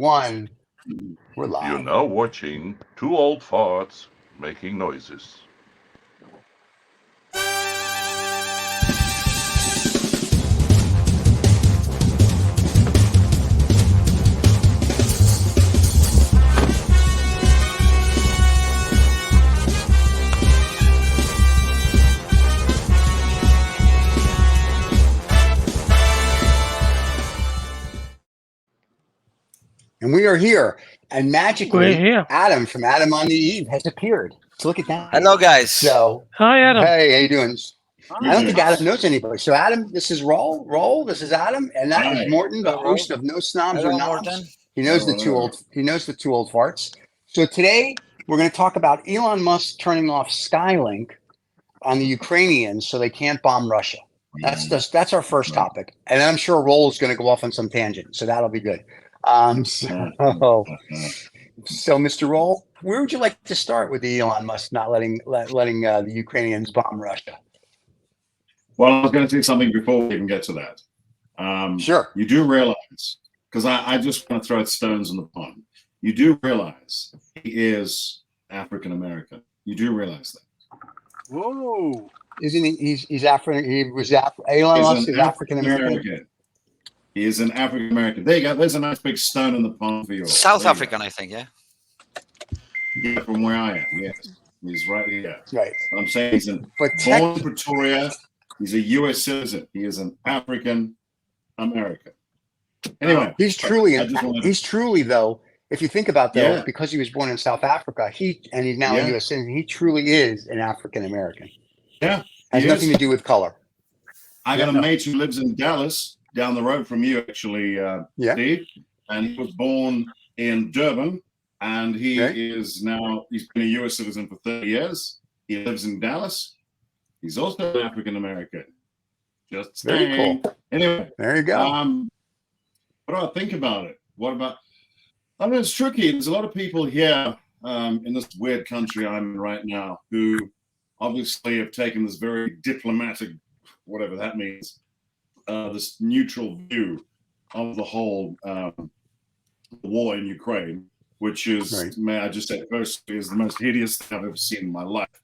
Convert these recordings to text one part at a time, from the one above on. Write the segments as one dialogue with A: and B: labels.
A: 1. We're live.
B: You're now watching two old farts making noises.
A: And we are here. And magically,
C: We're here.
A: Adam from Adam on the Eve has appeared. So look at that.
D: Hello, guys.
A: So,
C: Hi, Adam.
A: hey, how you doing? I don't think Adam knows anybody. So, Adam, this is Roll. This is Adam, and that is Morton, the host of No Snobs
D: Hello,
A: or Knobs.
D: Morton.
A: He knows the two old. He knows the two old farts. So today we're going to talk about Elon Musk turning off Skylink on the Ukrainians so they can't bomb Russia. That's our first topic, and I'm sure Roll is going to go off on some tangent, so that'll be good. So Mr. Roll, where would you like to start with the Elon Musk not letting the Ukrainians bomb Russia?
E: Well, I was going to say something before we even get to that.
A: Sure.
E: You do realize, because I just want to throw stones in the pond. You do realize he is African American. You do realize that.
A: Whoa! Isn't he? He's African. Elon Musk is African American.
E: He is an African American. There you go. There's a nice big stone in the pond for you.
D: South African, I think, yeah.
E: Yeah, from where I am. Yes, he's right here.
A: Right.
E: I'm saying he's born in Pretoria. He's a U.S. citizen. He is an African American. Anyway,
A: he's truly though. If you think about that, because he was born in South Africa, he's now a U.S. citizen. He truly is an African American.
E: Yeah,
A: has nothing to do with color.
E: I got a mate who lives in Dallas, down the road from you, actually, Steve, and he was born in Durban, and he is now, he's been a U.S. citizen for 30 years. He lives in Dallas. He's also an African American. Just saying.
A: Very cool.
E: Anyway,
A: there you go.
E: What do I think about it? I mean, it's tricky. There's a lot of people here in this weird country I'm in right now who obviously have taken this very diplomatic, whatever that means, this neutral view of the whole war in Ukraine, which is, may I just say personally, is the most hideous thing I've ever seen in my life.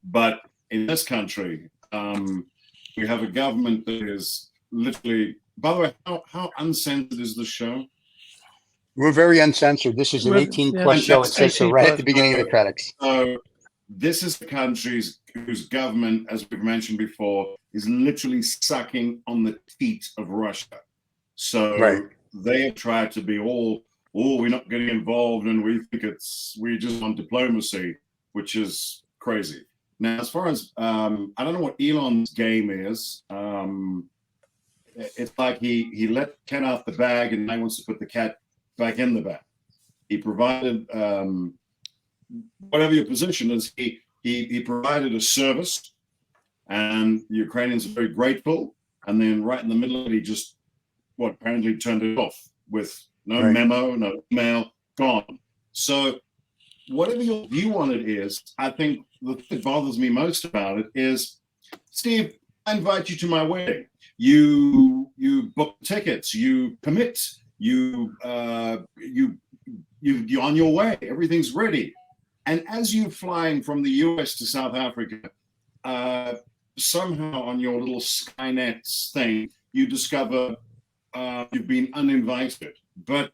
E: But in this country, we have a government that is literally, by the way, how uncensored is this show?
A: We're very uncensored. This is an 18+ show. It says so right at the beginning of the credits.
E: So this is the country's whose government, as we've mentioned before, is literally sucking on the teat of Russia. So they have tried to be we're not getting involved, and we think we just want diplomacy, which is crazy. Now, as far as I don't know what Elon's game is. It's like he let the cat out the bag, and now he wants to put the cat back in the bag. He provided whatever your position is. He provided a service, and the Ukrainians are very grateful. And then right in the middle of it, he just apparently turned it off with no memo, no email, gone. So whatever your view on it is, I think the thing that bothers me most about it is, Steve, I invite you to my wedding. You book tickets, you commit, you're on your way, everything's ready. And as you're flying from the US to South Africa, somehow on your little Skynet thing, you discover you've been uninvited, but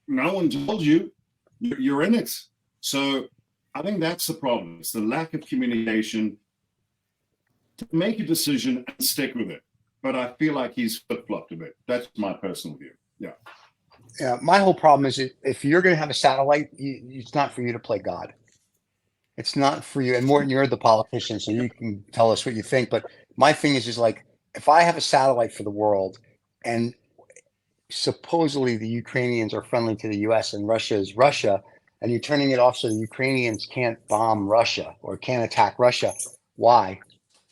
E: no one told you you're in it. So I think that's the problem. It's the lack of communication. To make a decision and stick with it. But I feel like he's flip-flopped a bit. That's my personal view. Yeah.
A: Yeah. My whole problem is if you're going to have a satellite, it's not for you to play God. It's not for you. And Morton, you're the politician, so you can tell us what you think. But my thing is like, if I have a satellite for the world, and supposedly the Ukrainians are friendly to the U.S. and Russia is Russia, and you're turning it off so the Ukrainians can't bomb Russia or can't attack Russia, why?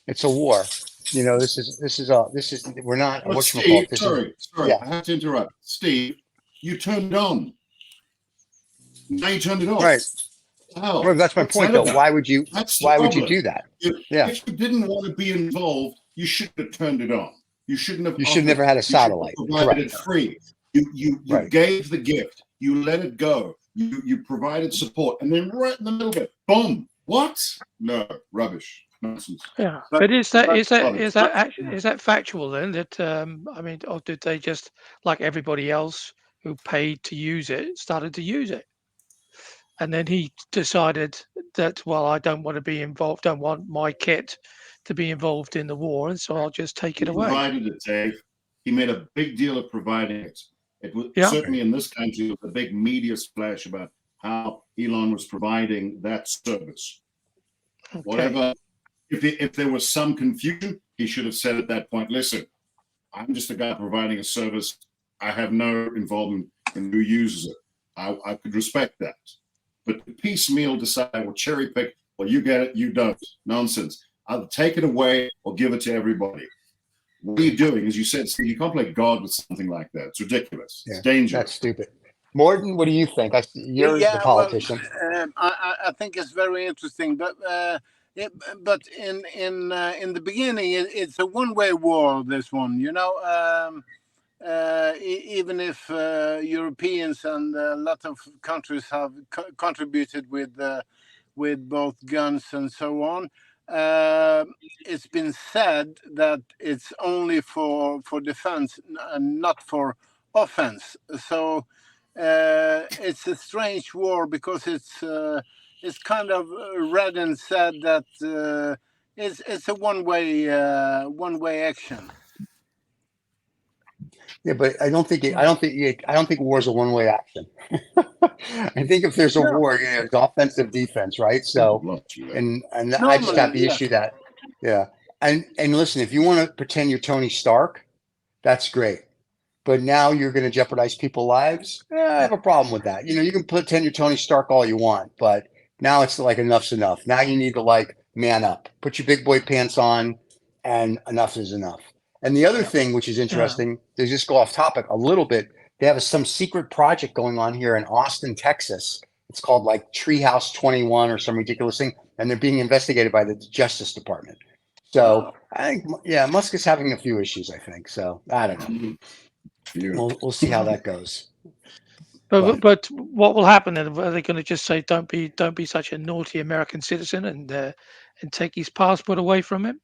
A: It's a war. We're not.
E: Well, Steve, sorry, I have to interrupt. Steve, you turned it on. Now you turned it off.
A: Right. Well, that's my point, though. Why would you? Why would you do that?
E: If you didn't want to be involved, you shouldn't have turned it on. You shouldn't have.
A: You should never had a satellite.
E: Provided it free. You
A: Right.
E: gave the gift. You let it go. You provided support, and then right in the middle of it, boom! What? No, rubbish, nonsense.
C: Yeah,
D: But-
C: but is that
E: but-
C: actually, is that factual then? That I mean, or did they just, like everybody else who paid to use it, started to use it, and then he decided that, well, I don't want to be involved, don't want my kit to be involved in the war, and so I'll just take
E: He
C: it away.
E: provided it, Dave. He made a big deal of providing it. It was
C: Yeah.
E: certainly in this country was a big media splash about how Elon was providing that service.
C: Okay.
E: Whatever. If there was some confusion, he should have said at that point, listen, I'm just a guy providing a service. I have no involvement in who uses it. I could respect that. But to piecemeal decide or cherry pick, well, you get it, you don't. Nonsense. I'll take it away or give it to everybody. What are you doing? As you said, Steve, you can't play God with something like that. It's ridiculous.
A: Yeah,
E: It's dangerous.
A: That's stupid. Morton, what do you think? You're the politician.
D: Well, I think it's very interesting, but in the beginning, it's a one-way war. This one, even if Europeans and a lot of countries have contributed with both guns and so on. It's been said that it's only for defense and not for offense. So it's a strange war because it's kind of read and said that it's a one-way action.
A: Yeah, but I don't think war is a one-way action. I think if there's a war, it's offensive, defense, right? So, and I just have the issue that, and listen, if you want to pretend you're Tony Stark, that's great. But now you're going to jeopardize people's lives. I have a problem with that. You can pretend you're Tony Stark all you want, but now it's like enough's enough. Now you need to man up, put your big boy pants on, and enough is enough. And the other thing, which is interesting, to just go off topic a little bit, they have some secret project going on here in Austin, Texas. It's called Treehouse 21 or some ridiculous thing, and they're being investigated by the Justice Department. So I think, Musk is having a few issues. I think so. I don't know. We'll see how that goes.
C: But what will happen then? Are they going to just say, "Don't be such a naughty American citizen," and take his passport away from him?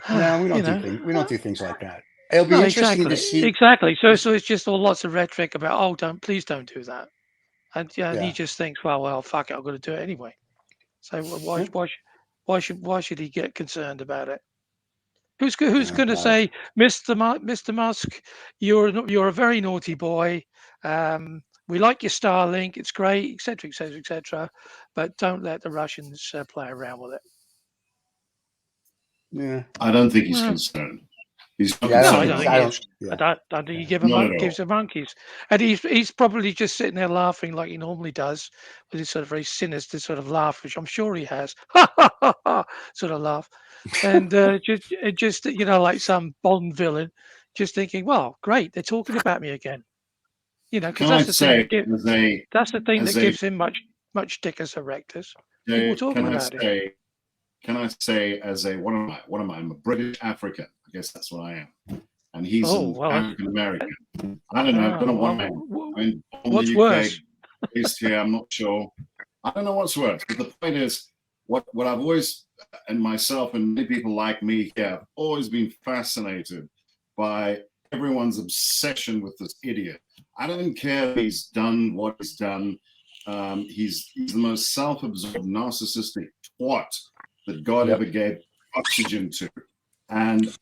A: No, we don't do things like that. It'll be interesting to see.
C: Exactly. So it's just all lots of rhetoric about, please don't do that, and he just thinks, well, fuck it, I'm going to do it anyway. So why should he get concerned about it? Who's going to say, Mr. Musk, you're a very naughty boy. We like your Starlink, it's great, etc., etc., etc. But don't let the Russians play around with it.
A: Yeah,
E: I don't think he's concerned. He's not
C: I don't think he gives a monkeys. And he's probably just sitting there laughing like he normally does, with his sort of very sinister sort of laugh, which I'm sure he has, sort of laugh, and just like some Bond villain, just thinking, well, great, they're talking about me again, because that's the thing that gives him much dickus erectus. People talking about it.
E: Can I say, as one of my, I'm a British African. I guess that's what I am, and he's an African American. I don't know what I am.
C: What's worse?
E: Based here, I'm not sure. I don't know what's worse. But the point is, what I've always, and myself and many people like me here, have always been fascinated by everyone's obsession with this idiot. I don't care if he's done what he's done. He's the most self-absorbed, narcissistic twat that God ever gave oxygen to. And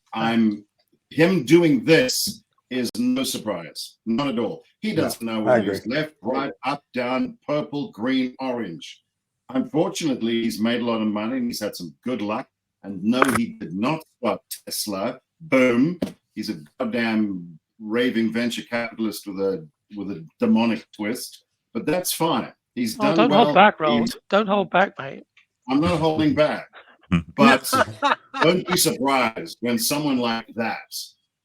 E: him doing this is no surprise, not at all. He doesn't know whether he's left, right, up, down, purple, green, orange. Unfortunately, he's made a lot of money and he's had some good luck. And no, he did not start Tesla. Boom. He's a goddamn raving venture capitalist with a demonic twist. But that's fine. He's done
C: don't
E: well.
C: Hold back, Roland. Don't hold back, mate.
E: I'm not holding back. But don't be surprised when someone like that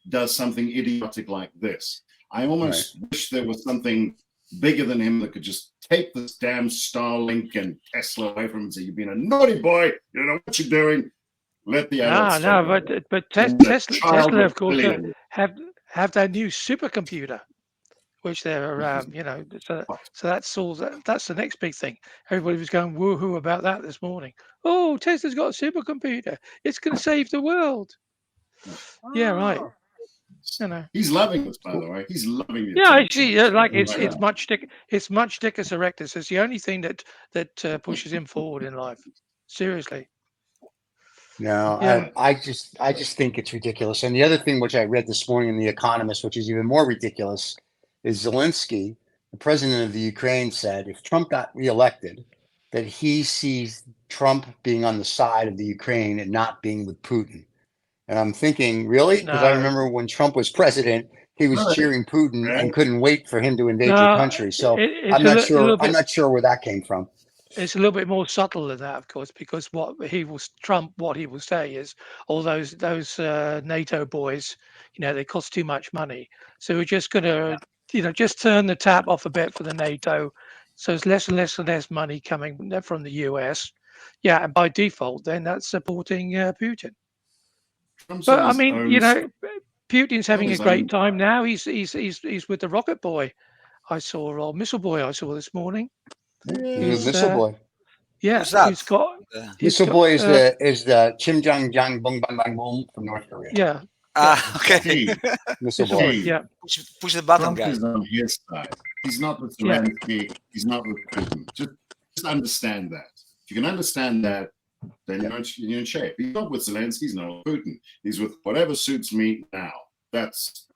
E: does something idiotic like this. I almost wish there was something bigger than him that could just take this damn Starlink and Tesla away from him and say, "You've been a naughty boy. You don't know what you're doing. Let the adults."
C: But Tesla, of course, have that new supercomputer, which they're, so that's the next big thing. Everybody was going woohoo about that this morning. Oh, Tesla's got a supercomputer. It's going to save the world. Yeah, right.
E: He's loving this, by the way. He's loving it.
C: Yeah, actually, it's much Dickus erectus. It's the only thing that pushes him forward in life. Seriously.
A: No,
C: Yeah.
A: I just think it's ridiculous. And the other thing, which I read this morning in The Economist, which is even more ridiculous, is Zelensky, the president of the Ukraine, said if Trump got reelected, that he sees Trump being on the side of the Ukraine and not being with Putin. And I'm thinking, really? Because I remember when Trump was president, he was cheering Putin and couldn't wait for him to invade your country. So I'm not sure where that came from.
C: It's a little bit more subtle than that, of course, because what he will say is all those NATO boys, they cost too much money. So we're just going to, just turn the tap off a bit for the NATO. So there's less and less and less money coming from the US. Yeah, and by default, then that's supporting Putin. But I mean, Putin's having a great time now. He's with the rocket boy. Or missile boy I saw this morning.
A: Missile boy.
C: Yeah,
F: who's that?
A: Missile boy is the Kim Jong Jang Boom Bang Bang Boom from North Korea.
C: Yeah.
F: Okay.
A: Missile boy.
C: Yeah.
F: Push the button,
E: Trump
F: guys.
E: is on his side. He's not with Zelensky. He's not with Putin. Just understand that. If you can understand that, then you're in shape. He's not with Zelensky. He's not with Putin. He's with whatever suits me now. That's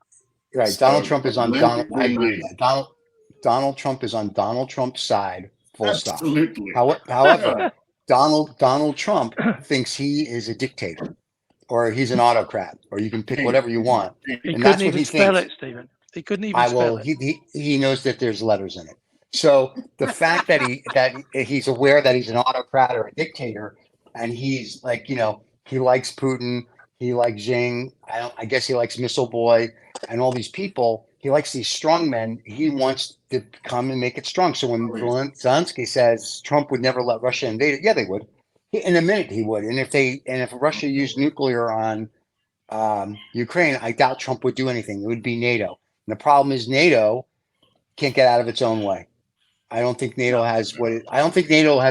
A: right.
E: So
A: Donald Trump is on Donald. I agree.
E: Zelensky.
A: Donald Trump is on Donald Trump's side. Full stop.
E: Absolutely.
A: However, Donald Trump thinks he is a dictator, or he's an autocrat, or you can pick whatever you want.
C: He
A: And that's
C: couldn't
A: what he
C: even spell
A: thinks.
C: it, Stephen. He couldn't even spell it.
A: He knows that there's letters in it. So the fact that he's aware that he's an autocrat or a dictator, and he's like, he likes Putin, he likes Xing, I guess he likes Missile Boy, and all these people. He likes these strong men. He wants to come and make it strong. So when Zelensky says Trump would never let Russia invade it, yeah, they would. In a minute, he would. And if Russia used nuclear on Ukraine, I doubt Trump would do anything. It would be NATO. And the problem is NATO can't get out of its own way. I don't think NATO has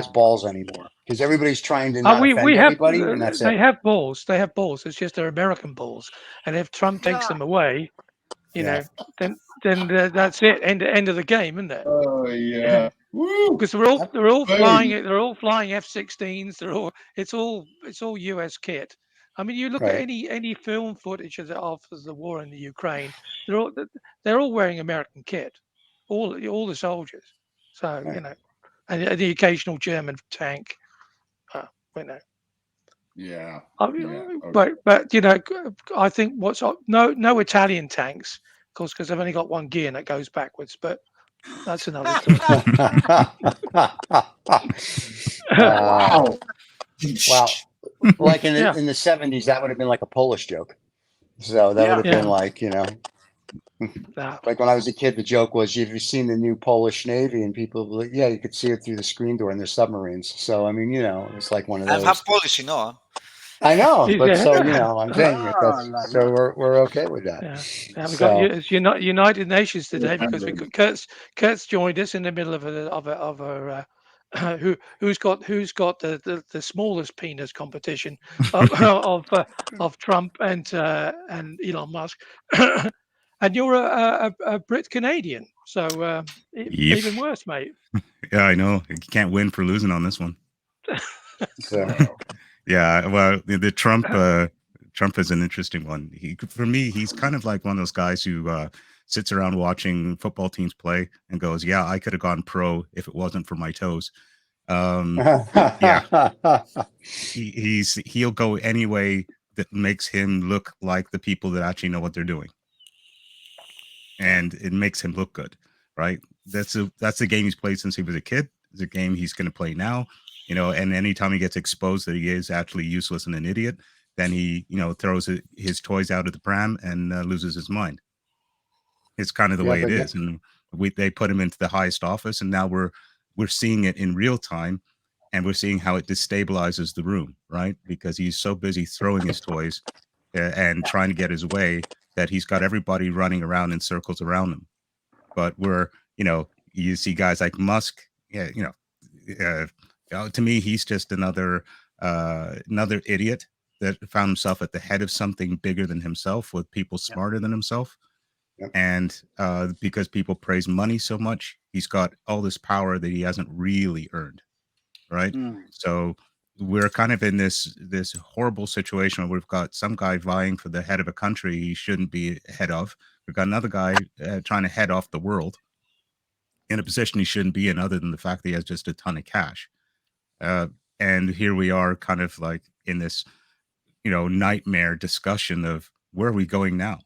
A: balls anymore because everybody's trying to not offend everybody, and that's
C: they have balls. They have balls. It's just they're American balls. And if Trump takes them away, then that's it. End of the game, isn't it?
E: Oh yeah.
C: Because they're all flying F-16s. It's all US kit. I mean, you look at any film footage of the war in the Ukraine. They're all wearing American kit. All the soldiers. So and the occasional German tank.
E: Yeah.
C: But I think no Italian tanks, of course, because they've only got one gear and it goes backwards. But that's another story.
A: Wow. Like in the 70s, that would have been like a Polish joke. So that would have been like, like when I was a kid, the joke was, have you seen the new Polish Navy? And people were like, yeah, you could see it through the screen door in their submarines. So, I mean, it's like one of those.
F: I'm half Polish,
A: I know, but so, I'm saying so we're okay with that.
C: Yeah. We got United Nations today because we got Kurt's joined us in the middle of a who's got the smallest penis competition of Trump and Elon Musk. And you're a Brit Canadian, so even worse, mate.
G: Yeah, I know. You can't win for losing on this one.
A: So.
G: Yeah, well, the Trump is an interesting one. For me, he's kind of like one of those guys who sits around watching football teams play and goes, "Yeah, I could have gone pro if it wasn't for my toes." He'll go any way that makes him look like the people that actually know what they're doing. And it makes him look good, right? That's the game he's played since he was a kid. It's a game he's going to play now, and anytime he gets exposed that he is actually useless and an idiot, then he, throws his toys out of the pram and loses his mind. It's kind of the way it is. And they put him into the highest office, and now we're seeing it in real time, and we're seeing how it destabilizes the room, right? Because he's so busy throwing his toys and trying to get his way that he's got everybody running around in circles around him. But you see guys like Musk, to me, he's just another idiot that found himself at the head of something bigger than himself with people smarter than himself.
A: Yep.
G: And because people praise money so much, he's got all this power that he hasn't really earned. Right. So we're kind of in this horrible situation where we've got some guy vying for the head of a country he shouldn't be head of. We've got another guy trying to head off the world in a position he shouldn't be in, other than the fact that he has just a ton of cash. And here we are kind of like in this, nightmare discussion of where are we going now?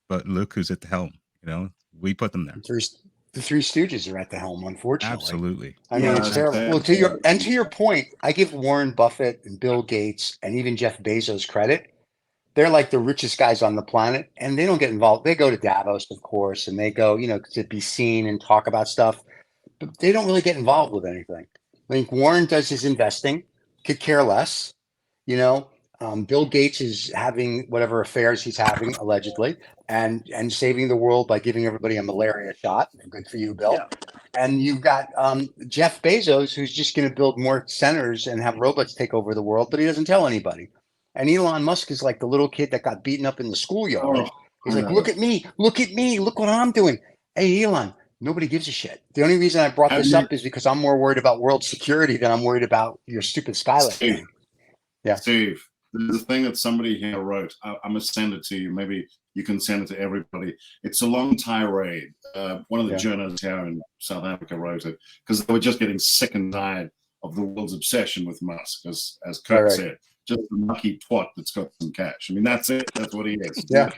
G: But look who's at the helm. We put them there.
A: The Three Stooges are at the helm, unfortunately.
G: Absolutely.
A: I mean, it's terrible. Well, to your point, I give Warren Buffett and Bill Gates and even Jeff Bezos credit. They're like the richest guys on the planet, and they don't get involved. They go to Davos, of course, and they go, to be seen and talk about stuff, but they don't really get involved with anything. I think Warren does his investing, could care less. Bill Gates is having whatever affairs he's having, allegedly, and saving the world by giving everybody a malaria shot. Good for you, Bill. Yeah. And you've got Jeff Bezos, who's just going to build more centers and have robots take over the world, but he doesn't tell anybody. And Elon Musk is like the little kid that got beaten up in the schoolyard. He's like, look at me, look what I'm doing. Hey, Elon, nobody gives a shit. The only reason I brought this up is because I'm more worried about world security than I'm worried about your stupid Skylink thing. Yeah.
E: Steve, there's a thing that somebody here wrote. I must send it to you. Maybe you can send it to everybody. It's a long tirade. One of the journalists here in South Africa wrote it because they were just getting sick and tired of the world's obsession with Musk, as Kurt said. Just a lucky twat that's got some cash. I mean, that's it. That's what he is.
A: Yeah.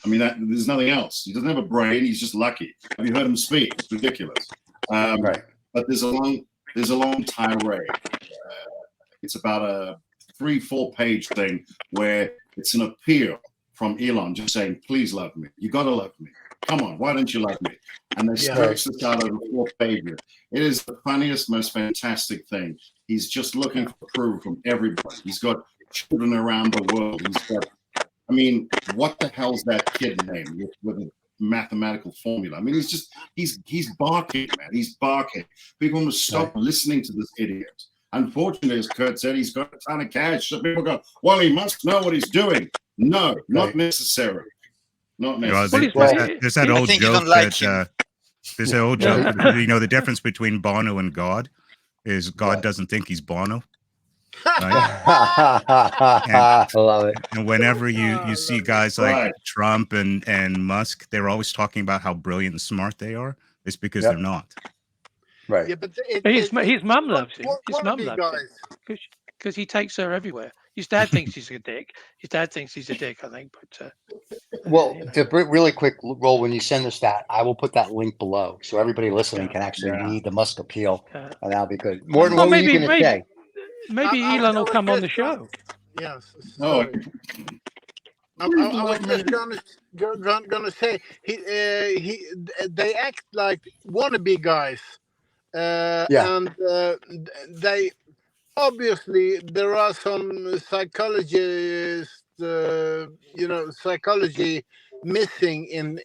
E: There's nothing else. He doesn't have a brain. He's just lucky. Have you heard him speak? It's ridiculous. But there's a long tirade. It's about a 3-4 page thing where it's an appeal from Elon, just saying, "Please love me. You got to love me. Come on, why don't you love me?" And they stretch this out over 4 pages. It is the funniest, most fantastic thing. He's just looking for approval from everybody. He's got children around the world. What the hell's that kid name with a mathematical formula? I mean, he's barking, man. He's barking. People must stop listening to this idiot. Unfortunately, as Kurt said, he's got a ton of cash. So people go, well, he must know what he's doing. No, not necessary. Not necessary.
G: There's that old joke there's an old joke. The difference between Bono and God is God doesn't think he's Bono. Right?
A: I love it.
G: And whenever you see guys like Trump and Musk, they're always talking about how brilliant and smart they are. It's because they're not.
A: Right.
C: Yeah, but his mum loves him. His mum loves him because he takes her everywhere. His dad thinks he's a dick. His dad thinks he's a dick, I think. But
A: really quick, Roll, when you send us that, I will put that link below so everybody listening can actually read the Musk appeal, and that'll be good. Morton, what were you going to say?
C: Maybe Elon will come on the show.
D: Yes. I was just gonna say they act like wannabe guys, and they obviously there are some psychologists, psychology missing in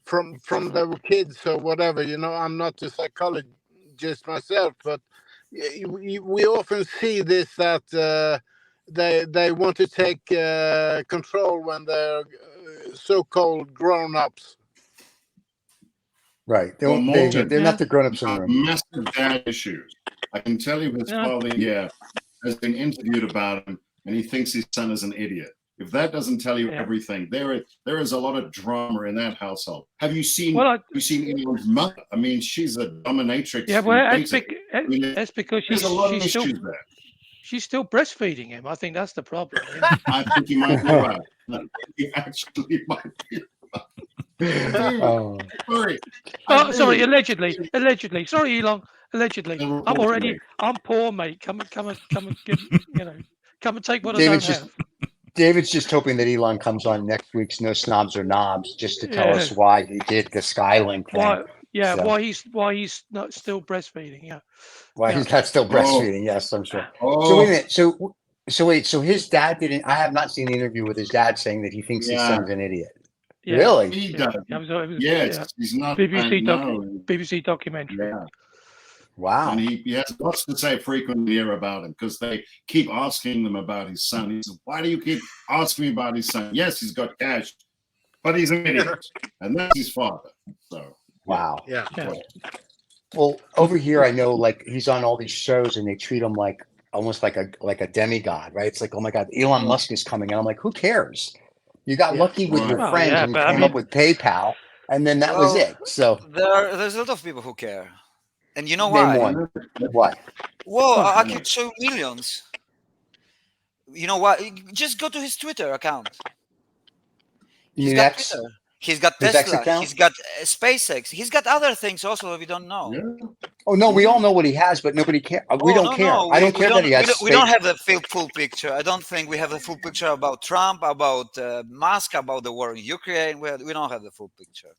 D: from their kids or whatever. I'm not a psychologist myself, but we often see this that they want to take control when they're so-called grown-ups.
A: Right. They're not the grown-ups in the room.
E: Massive dad issues. I can tell you his father has been interviewed about him, and he thinks his son is an idiot. If that doesn't tell you everything, there is a lot of drama in that household. Have you seen Elon's mother? I mean, she's a dominatrix.
C: Yeah, well, that's because she's still breastfeeding him. I think that's the problem.
E: I think you might be right. You actually might be right.
C: Sorry. Allegedly. Sorry, Elon. Allegedly. I'm poor, mate. Come and give, come and take what I don't have.
A: David's just hoping that Elon comes on next week's No Snobs or Knobs just to tell us why he did the Skylink thing.
C: Why he's not still breastfeeding.
A: Why he's not still breastfeeding? Yes, I'm sure. So wait a minute. So So wait, so his dad didn't. I have not seen the interview with his dad saying that he thinks his
E: Yeah.
A: son's an idiot.
C: Yeah.
A: Really?
E: He
C: Yeah.
E: does.
C: It was,
E: Yes,
C: yeah.
E: he's not.
C: BBC
E: no.
C: BBC documentary.
E: Yeah.
A: Wow.
E: And he has lots to say frequently here about him because they keep asking them about his son. He says, "Why do you keep asking me about his son? Yes, he's got cash, but he's an idiot, and that's his father." So
A: Wow.
D: Yeah.
C: Yeah.
A: Well, over here, I know like he's on all these shows and they treat him like almost like a demigod, right? It's like, oh my God, Elon Musk is coming. And I'm like, who cares? You got
C: Yeah.
A: lucky with your
E: Right.
C: Well,
A: friends
C: yeah,
A: and
C: but I
A: came up
C: mean-
A: with PayPal, and then that was it. So
F: there's a lot of people who care, and you know
A: name
F: why?
A: one. Why?
F: Well,
C: Oh,
F: I could show millions. You know what? Just go to his Twitter account.
A: You
F: He's
A: mean
F: got
A: X?
F: Twitter. He's got
A: His X
F: Tesla.
A: account?
F: He's got SpaceX. He's got other things also that we don't know.
E: yeah.
A: Oh no, we all know what he has, but nobody cares. We don't care. I don't care that he has.
F: We don't have the full picture. I don't think we have the full picture about Trump, about Musk, about the war in Ukraine. We don't have the full picture.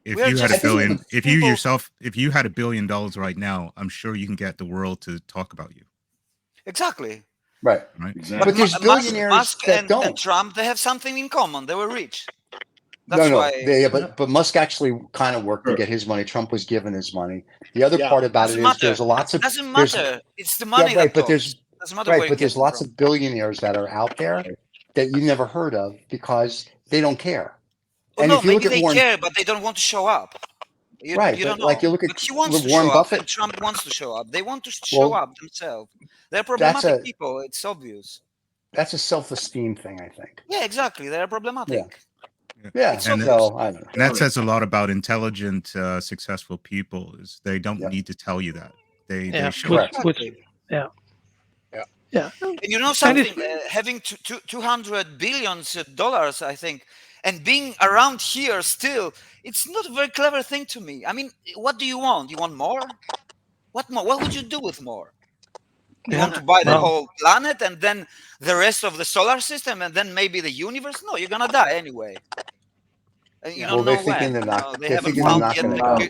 G: If
F: We're
G: you had
F: just
G: a billion, if you
F: people-
G: yourself, if you had $1 billion right now, I'm sure you can get the world to talk about you.
F: Exactly.
A: Right.
G: Right.
E: Exactly.
A: But there's billionaires
F: Musk
A: that
F: and
A: don't.
F: Trump, they have something in common. They were rich.
A: No,
F: That's
A: no.
F: why.
A: But Musk actually kind of worked to
E: Sure.
A: get his money. Trump was given his money. The other
D: Yeah.
A: part about
F: Doesn't
A: it is
F: matter.
A: there's lots of
F: Doesn't
A: there's-
F: matter. It's the money
A: right,
F: that
A: but
F: talks.
A: there's
F: Doesn't matter
A: right,
F: where
A: but
F: it
A: there's
F: gets
A: lots
F: from.
A: of billionaires that are out there that you never heard of because they don't care.
F: Well,
A: And
F: no,
A: if you
F: maybe
A: look at
F: they
A: Warren,
F: care, but they don't want to show up. You
A: Right,
F: don't
A: but
F: know.
A: like you look at
F: But he wants to
A: Warren
F: show
A: Buffett.
F: up, and Trump wants to show up. They want to show
A: Well,
F: up themselves. They're problematic
A: a-
F: people. It's obvious.
A: That's a self-esteem thing, I think.
F: Yeah, exactly. They're problematic.
A: Yeah.
F: It's
A: So
F: obvious.
A: I don't know.
G: And that says a lot about intelligent, successful people. Is they don't
A: Yeah.
G: need to tell you that. They
C: Yeah.
G: show
A: Correct.
G: it.
F: Exactly.
C: Yeah.
F: And you know
C: And
F: something? Having $200 billion, I think, and being around here still, it's not a very clever thing to me. I mean, what do you want? You want more? What more? What would you do with more? You
C: Yeah.
F: want to buy the
C: Well-
F: whole planet and then the rest of the solar system and then maybe the universe? No, you're gonna die anyway. And you
A: Well,
F: don't
A: they're
F: know
A: thinking
F: when.
A: they're not-
F: You know, they
A: they're
F: haven't
A: thinking they're
F: found
A: not
F: yet.
A: gonna
E: die.
F: You-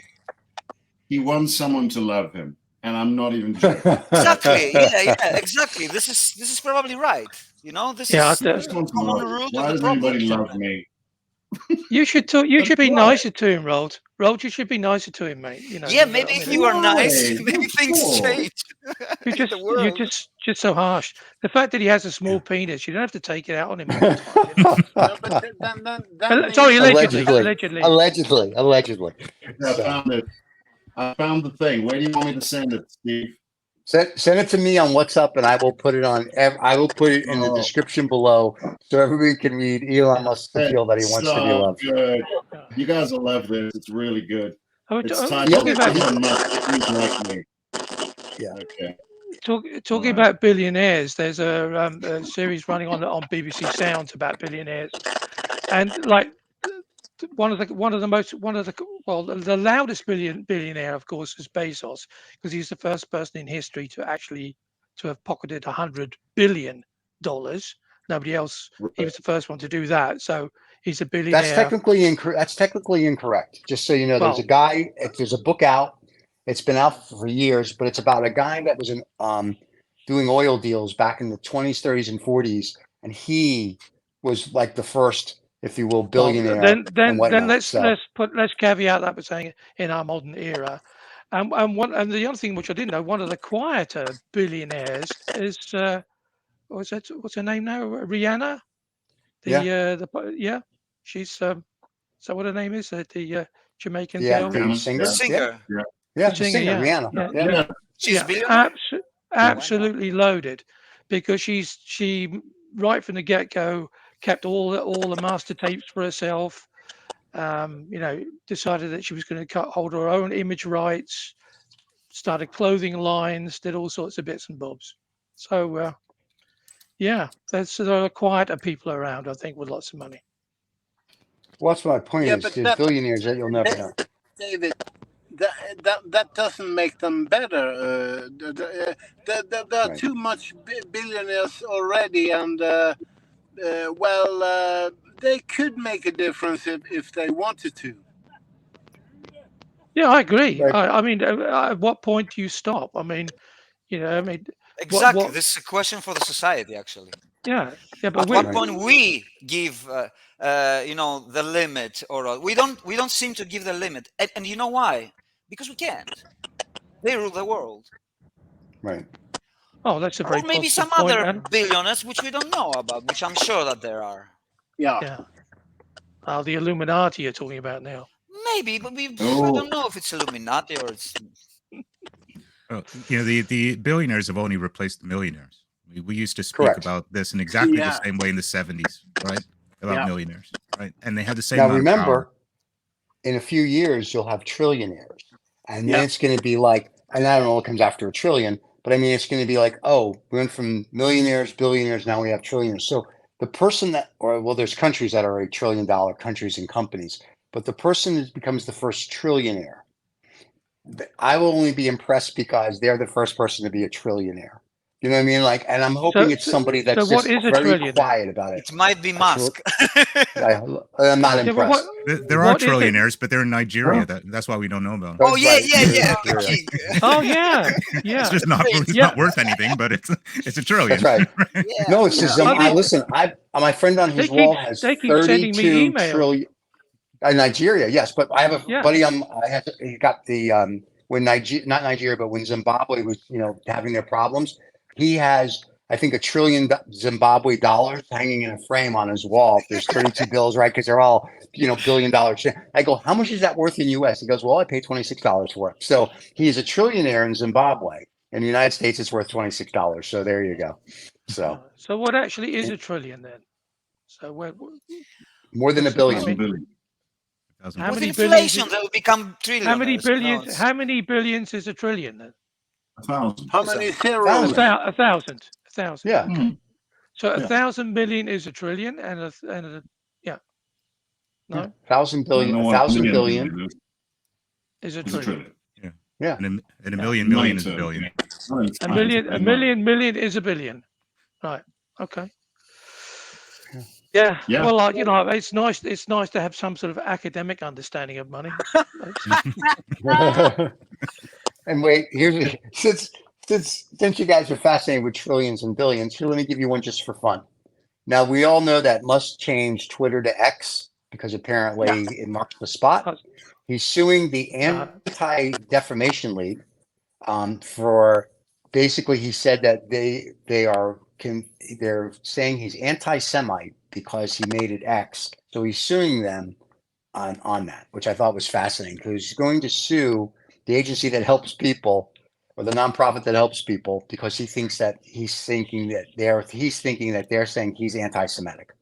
E: He wants someone to love him, and I'm not even joking.
F: Exactly. Yeah, exactly. This is probably right. You know, this
C: Yeah,
F: is
E: He just wants
F: common
E: love.
F: root
E: Why
F: of the
E: does
F: problem.
E: anybody love me?
C: You should talk. You should be
E: Why?
C: nicer to him, Rold. Rold, you should be nicer to him, mate. You know.
F: Yeah, maybe if you are nice,
E: Why?
F: maybe things
E: Cool.
F: change.
C: You're
F: in the world.
C: just so harsh. The fact that he has a small penis, you don't have to take it out on him all the time. You know?
D: No, but then
C: Sorry,
D: means-
C: allegedly.
A: Allegedly.
E: I found it. I found the thing. Where do you want me to send it, Steve?
A: Send it to me on WhatsApp, and I will put it on. I will put it in the
E: Oh.
A: description below, so everybody can read Elon Musk to feel that he wants to be
E: So
A: loved.
E: good. You guys will love this. It's really good.
C: I'm
E: It's
C: talking
E: titled
C: about
E: Elon Musk, Who's Like Me.
A: Yeah.
E: Okay.
C: talking
E: Alright.
C: about billionaires. There's a series running on BBC Sounds about billionaires, and like the loudest billionaire, of course, is Bezos, because he's the first person in history to have pocketed $100 billion. Nobody else. He was the first one to do that, so he's a billionaire.
A: That's technically incorrect. Just so you know, there's a
C: Well-
A: guy. There's a book out. It's been out for years, but it's about a guy that was doing oil deals back in the 20s, 30s, and 40s, and he was like the first, if you will, billionaire.
C: Well, then
A: whatnot,
C: let's
A: so.
C: let's caviat that by saying in our modern era. And the other thing which I didn't know, one of the quieter billionaires is what's her name now? Rihanna. She's so what her name is? The Jamaican girl.
A: The singer.
F: The singer.
A: Yeah,
C: The
A: the singer,
C: yeah.
A: Rihanna.
C: Yeah.
A: Yeah.
F: She's billionaire.
C: Absolutely loaded, because she right from the get-go kept all the master tapes for herself. Decided that she was going to hold her own image rights, started clothing lines, did all sorts of bits and bobs. So there are quieter people around, I think, with lots of money.
A: What's my point
D: Yeah,
A: is
D: but
A: there's
D: that-
A: billionaires that you'll never know.
D: David, that doesn't make them better. There are
A: Right.
D: too much billionaires already, and they could make a difference if they wanted to.
C: Yeah, I agree.
A: Right.
C: I mean, at what point do you stop? I mean,
F: Exactly.
C: what-
F: This is a question for the society, actually.
C: Yeah, but
F: At what point we give, the limit, or we don't seem to give the limit, and you know why? Because we can't. They rule the world.
A: Right.
C: Oh, that's a very
F: Or maybe
C: positive
F: some
C: point,
F: other
C: and
F: billionaires which we don't know about, which I'm sure that there are.
D: Yeah.
C: the Illuminati you're talking about now.
F: Maybe, but I
E: Oh.
F: don't know if it's Illuminati or it's.
G: Well, the billionaires have only replaced the millionaires. We used to speak
A: Correct.
G: about this in exactly
D: Yeah.
G: the same way in the 70s, right? About
D: Yeah.
G: millionaires, right? And they had the same
A: Now
G: amount of power.
A: remember, in a few years you'll have trillionaires, and then
D: Yeah.
A: it's going to be like, and I don't know what comes after a trillion, but I mean it's going to be like, oh, we went from millionaires, billionaires, now we have trillionaires. So the person that, or well, there's countries that are $1 trillion countries and companies, but the person that becomes the first trillionaire, I will only be impressed because they're the first person to be a trillionaire. You know what I mean? Like, and I'm hoping it's somebody that's
C: what
A: just
C: is a
A: very
C: trillionaire?
A: quiet about it.
F: It might be Musk.
A: I'm not
C: Yeah, but
A: impressed.
G: There are
C: what is it?
G: trillionaires, but they're in Nigeria. That's why we don't know about them.
F: Oh yeah,
A: Right,
F: yeah, yeah. The
A: Nigeria.
F: king.
C: Oh yeah,
G: It's just not really
C: Yeah.
G: not worth anything, but it's a trillion.
A: That's right.
F: Yeah.
A: No, it's just
C: I mean-
A: listen. My friend on his
C: They
A: wall
C: keep-
A: has
C: they keep sending me
A: 32
C: emails.
A: trillion. Nigeria, yes, but I have a
C: Yeah.
A: buddy. He got the when not Nigeria, but when Zimbabwe was having their problems, he has I think $1 trillion Zimbabwe dollars hanging in a frame on his wall. There's 32 bills, right? Because they're all $1 billion. I go, how much is that worth in US? He goes, well, I pay $26 for it. So he is a trillionaire in Zimbabwe. In the United States, it's worth $26. So there you go. So
C: what actually is a trillion then? So
A: more than $1 billion.
C: I mean, how
F: With
C: many
F: inflation,
C: billions?
F: they will become trillions.
C: How many billions? How many billions is a trillion then?
E: 1,000.
D: How many
C: A
D: zeros?
C: thousand.
A: Yeah.
C: Okay. So
E: Yeah.
C: 1,000 million is a trillion, and a no
A: 1,000 billion, 1,000 billion.
C: is a
E: It's a
C: trillion.
E: trillion.
A: Yeah.
G: And a million is a billion.
C: A million is a billion. Right. Okay. Yeah.
E: Yeah.
C: Well, it's nice. It's nice to have some sort of academic understanding of money.
A: And wait, since you guys are fascinated with trillions and billions, here, let me give you one just for fun. Now, we all know that Musk changed Twitter to X because apparently it marks the spot. He's suing the Anti-Defamation League for basically he said that they're saying he's anti-Semite because he made it X. So he's suing them on that, which I thought was fascinating because he's going to sue the agency that helps people or the nonprofit that helps people because he's thinking that they're saying he's anti-Semitic.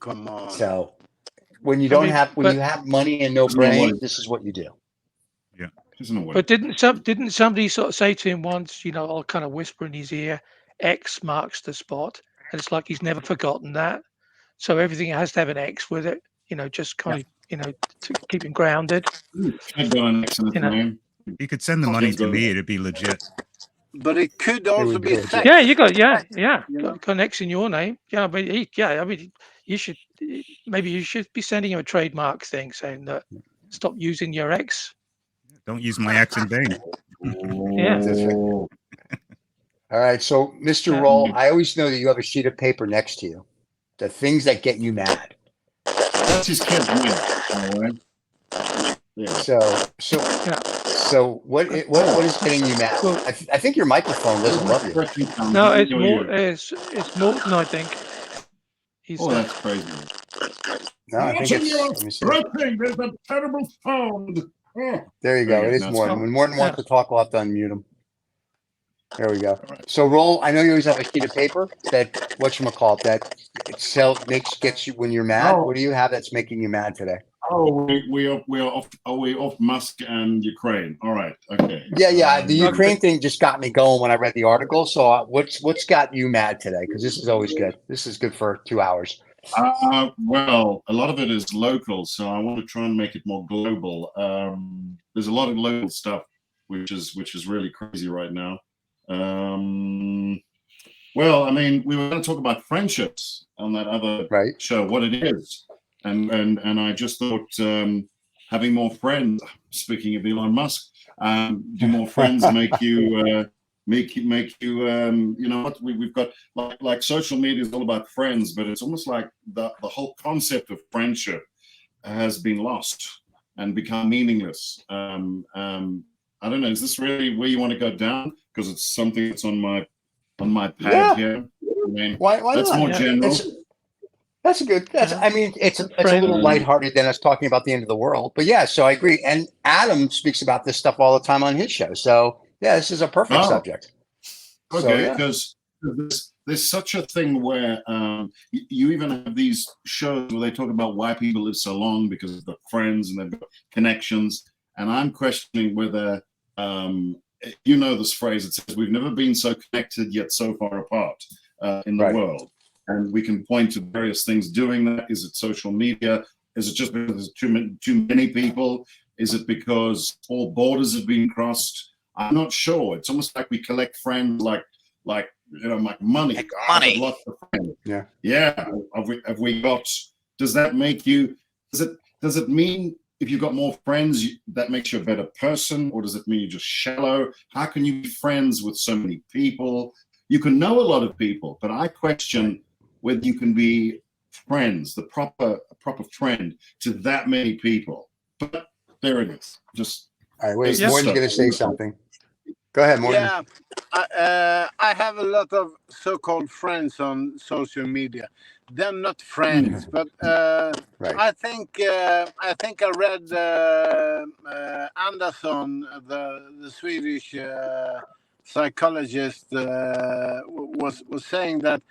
D: Come on.
A: So when you you have money and no brain, this is what you do.
E: Yeah. Isn't it?
C: But didn't somebody sort of say to him once, I'll kind of whisper in his ear, X marks the spot, and it's like he's never forgotten that. So everything has to have an X with it, just kind of, to keep him grounded.
E: Name.
G: You could send the money to me; it'd be legit.
D: But it could also be sex.
C: Yeah, you got got an X in your name. Yeah, but you should be sending him a trademark thing saying that stop using your X.
G: Don't use my X in vain.
C: Yeah.
A: That's right. All right. So, Mr. Roll, I always know that you have a sheet of paper next to you. The things that get you mad.
E: That's his kid's name. All right. Yeah.
A: So what is getting you mad? I think your microphone doesn't love you.
C: No, it's Morton, I think.
E: That's crazy.
A: No, I think it's.
E: There's a terrible sound.
A: There you go. It is Morton. When Morton wants to talk, we'll have to unmute him. There we go. So, Roll, I know you always have a sheet of paper that whatchamacallit that gets you when you're mad. What do you have that's making you mad today?
E: Oh, we're off Musk and Ukraine. All right. Okay.
A: Yeah. The Ukraine thing just got me going when I read the article. So what's got you mad today? Because this is always good. This is good for 2 hours.
E: Well, a lot of it is local, so I want to try and make it more global. There's a lot of local stuff which is really crazy right now. Well, I mean, we were going to talk about friendships on that other show, what it is. And I just thought having more friends, speaking of Elon Musk, do more friends make you make you you know what, we've got like social media is all about friends, but it's almost like the whole concept of friendship has been lost and become meaningless. I don't know, is this really where you want to go down? Because it's something that's on my pad here. I mean,
A: Why
E: that's
A: not?
E: more general.
A: That's a good. I mean, it's a little lighthearted than us talking about the end of the world. But yeah, so I agree. And Adam speaks about this stuff all the time on his show. So yeah, this is a perfect subject.
E: Okay, because there's such a thing where you even have these shows where they talk about why people live so long because of the friends and they've got connections. And I'm questioning whether you know this phrase. It says we've never been so connected yet so far apart in the world. And we can point to various things doing that. Is it social media? Is it just because there's too many people? Is it because all borders have been crossed? I'm not sure. It's almost like we collect friends like you know, like money.
F: Like money.
E: Lots of friends.
A: Yeah.
E: Yeah. Have we got? Does that make you? Does it mean if you've got more friends that makes you a better person, or does it mean you're just shallow? How can you be friends with so many people? You can know a lot of people, but I question whether you can be friends, a proper friend to that many people. But there it is. Just
A: all right. Wait, Morton's going to say something. Go ahead, Morton.
D: Yeah, I have a lot of so-called friends on social media. They're not friends, but I think I read Anderson, the Swedish psychologist, was saying that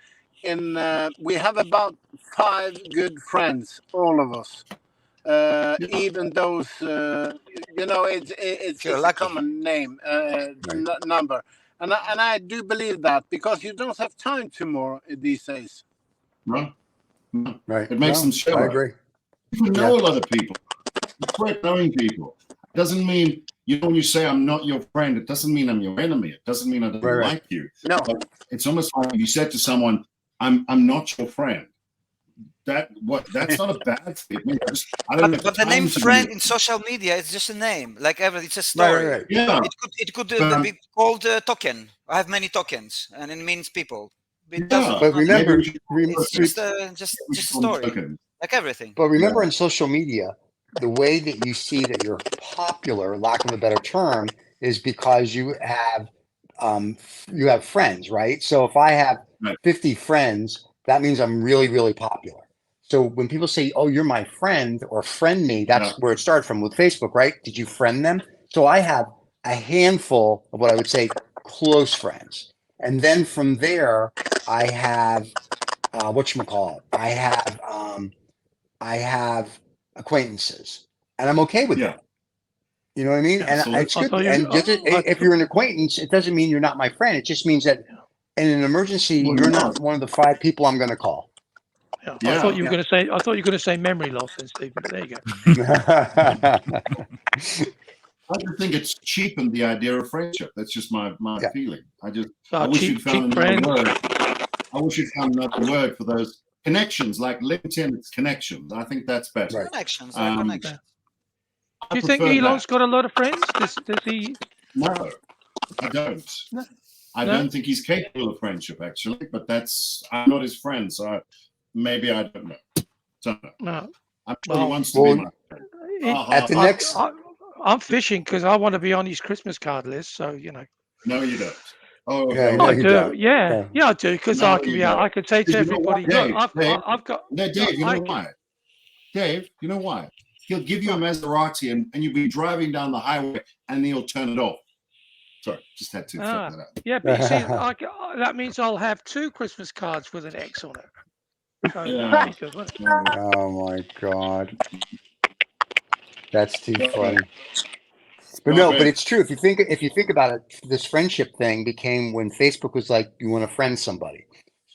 D: we have about 5 good friends, all of us. Even those, you know, it's a common name number, and I do believe that, because you don't have time to more these days.
E: No.
A: Right.
E: It makes them shallow.
A: I agree.
E: You know a lot of people. It's great knowing people. It doesn't mean, you know, when you say I'm not your friend, it doesn't mean I'm your enemy. It doesn't mean I don't like you.
D: No.
E: But it's almost like you said to someone, I'm not your friend. That's not a bad thing. I don't know.
F: But the name friend in social media is just a name, like it's a story.
A: Right.
E: Yeah.
F: It could be called token. I have many tokens, and it means people. It doesn't.
A: But remember,
F: it's just a story, like everything.
A: But remember, in social media, the way that you see that you're popular, lack of a better term, is because you have friends, right? So if I have 50 friends, that means I'm really, really popular. So when people say, "Oh, you're my friend," or "friend me," that's where it started from with Facebook, right? Did you friend them? So I have a handful of what I would say close friends, and then from there, I have whatchamacallit. I have acquaintances, and I'm okay with that. You know what I mean? And it's good. And if you're an acquaintance, it doesn't mean you're not my friend. It just means that in an emergency, you're not one of the 5 people I'm going to call.
C: I thought you were going to say memory loss, then, Stephen. There you go.
E: I just think it's cheapened the idea of friendship. That's just my feeling. I wish you'd found another word. I wish you'd found another word for those connections, like LinkedIn. It's connections. I think that's better.
A: Right.
F: Connections.
C: Do you think Elon's got a lot of friends? Does he?
E: No, I don't.
C: No.
E: I don't think he's capable of friendship, actually. But I'm not his friend, so maybe I don't know.
C: No.
E: I'm sure he wants to be my friend.
A: At the next,
C: I'm fishing because I want to be on his Christmas card list. So you know.
E: No, you don't. Oh,
A: yeah,
C: I do. Yeah, I do, because I could say to everybody,
E: Dave,
C: I've got.
E: Dave, you know why? Dave, you know why? He'll give you a Maserati and you'll be driving down the highway and he'll turn it off. Sorry, just had to flip that out.
C: Yeah, but you see, that means I'll have 2 Christmas cards with an X on it. So
A: oh my God, that's too funny. But no, but it's true. If you think about it, this friendship thing became when Facebook was like, you want to friend somebody.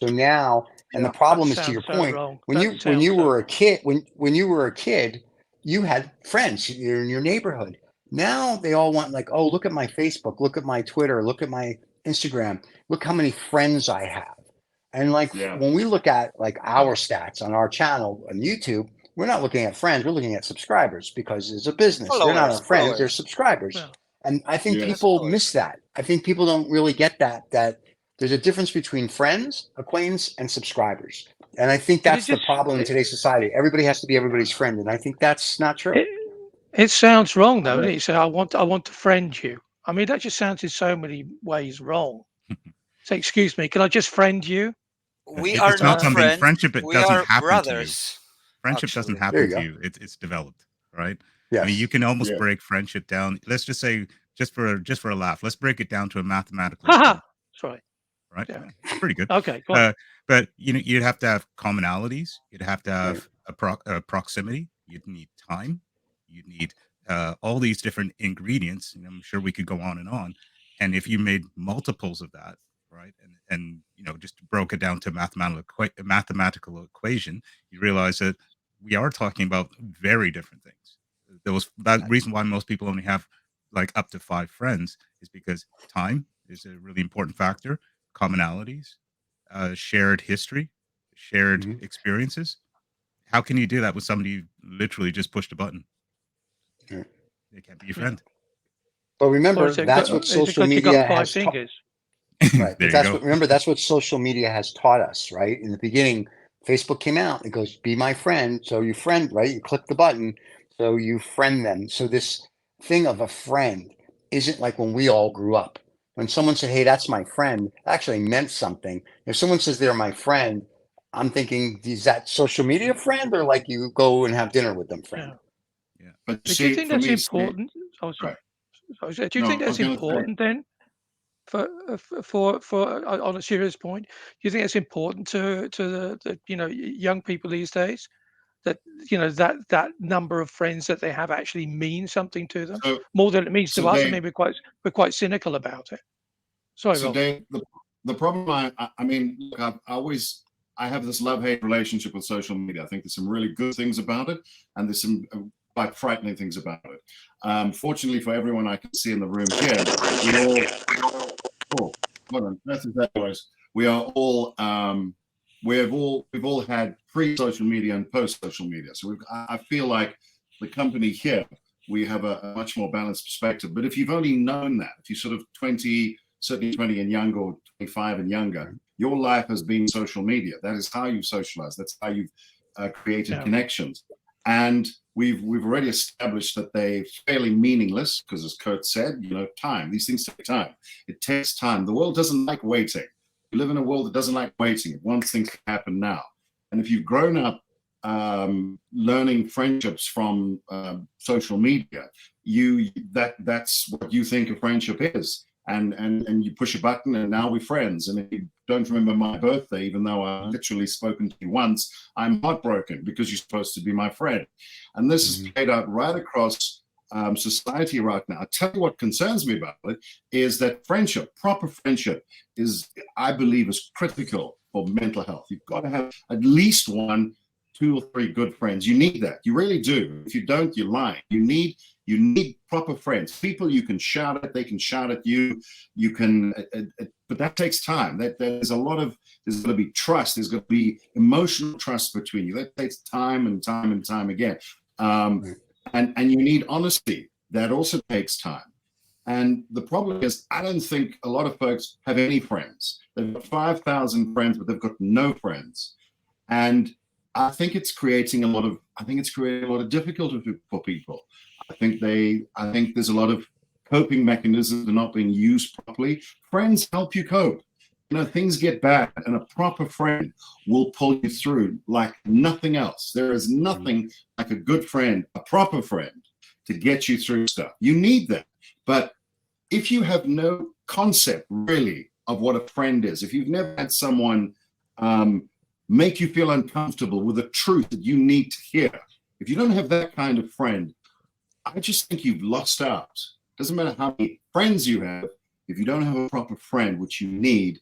A: So now, and the problem is, to your point, when you were a kid, you had friends. You're in your neighborhood. Now they all want, like, oh, look at my Facebook, look at my Twitter, look at my Instagram, look how many friends I have. And like when we look at like our stats on our channel on YouTube, we're not looking at friends, we're looking at subscribers, because it's a business. They're not our friends, they're subscribers. And I think
E: Yes.
A: people miss that. I think people don't really get that there's a difference between friends, acquaintance, and subscribers. And I think
C: But
A: that's the problem in today's society. Everybody has to be everybody's friend, and I think that's not true.
C: It sounds wrong, though. Doesn't it? You say, I want to friend you. I mean, that just sounds in so many ways wrong. So, excuse me, can I just friend you?
F: We are
G: It's not
F: not
G: something
F: friends.
G: friendship. It
F: We
G: doesn't
F: are
G: happen
F: brothers.
G: to you. Friendship doesn't
F: actually.
A: There
G: happen
A: you
G: to
A: go.
G: you. It's developed, right?
A: Yes.
G: I mean, you can almost
E: Yeah.
G: break friendship down. Let's just say, just for a laugh, let's break it down to a mathematical
C: Haha.
G: equation,
C: Sorry.
G: right?
C: Yeah.
G: It's pretty good.
C: Okay. Go on.
G: But you'd have to have commonalities. You'd have to have
A: Right.
G: a proximity. You'd need time. You'd need all these different ingredients. And I'm sure we could go on and on. And if you made multiples of that, right, and just broke it down to a mathematical equation, you realize that we are talking about very different things. That reason why most people only have like up to 5 friends is because time is a really important factor. Commonalities, shared history, shared
A: Mhm.
G: experiences. How can you do that with somebody who literally just pushed a button?
A: Yeah.
G: They can't be your friend.
A: But
C: Or
A: remember,
C: is it
A: that's
C: got,
A: what
C: is it
A: social
C: got you got
A: media
C: 5
A: has taught.
C: fingers?
A: Right.
G: There
A: But
G: you go.
A: remember, that's what social media has taught us, right? In the beginning, Facebook came out, it goes, be my friend. So you friend, right? You click the button, so you friend them. So this thing of a friend isn't like when we all grew up. When someone said, hey, that's my friend, it actually meant something. If someone says they're my friend, I'm thinking, is that social media friend or like you go and have dinner with them friend?
C: Yeah.
E: But
C: But do you
E: see,
C: think
E: for
C: that's
E: me, see,
C: important? Oh, sorry.
E: right.
C: Do you
E: No,
C: think
E: I was
C: that's
E: going to say,
C: important then? On a serious point, do you think it's important to the young people these days that that number of friends that they have actually means something to them
E: so,
C: more than it means
E: so
C: to us? I
E: Dave,
C: mean, we're quite cynical about it. Sorry,
E: so
C: Rob.
E: Dave, the problem, I mean, look, I have this love-hate relationship with social media. I think there's some really good things about it, and there's some quite frightening things about it. Fortunately for everyone I can see in the room here, we are all we've all had pre-social media and post-social media. So I feel like the company here, we have a much more balanced perspective. But if you've only known that, if you sort of 20, certainly 20 and younger, or 25 and younger, your life has been social media. That is how you've socialized. That's how you've created connections. And we've already established that they're fairly meaningless because, as Kurt said, time. These things take time. It takes time. The world doesn't like waiting. We live in a world that doesn't like waiting. It wants things to happen now. And if you've grown up learning friendships from social media, that's what you think a friendship is. And you push a button and now we're friends. And if you don't remember my birthday, even though I've literally spoken to you once, I'm heartbroken because you're supposed to be my friend. And this is played out right across society right now. I tell you what concerns me about it is that friendship, proper friendship, I believe, is critical for mental health. You've got to have at least 1, 2 or 3 good friends. You need that. You really do. If you don't, you're lying. You need proper friends, people you can shout at, they can shout at you. You can, but that takes time. There's going to be trust. There's going to be emotional trust between you. That takes time and time and time again. And you need honesty. That also takes time. And the problem is, I don't think a lot of folks have any friends. They've got 5,000 friends, but they've got no friends. And I think it's creating a lot of difficulty for people. I think there's a lot of coping mechanisms that are not being used properly. Friends help you cope. Things get bad, and a proper friend will pull you through like nothing else. There is nothing like a good friend, a proper friend, to get you through stuff. You need that. But if you have no concept really of what a friend is, if you've never had someone make you feel uncomfortable with the truth that you need to hear, if you don't have that kind of friend, I just think you've lost out. Doesn't matter how many friends you have, if you don't have a proper friend, which you need,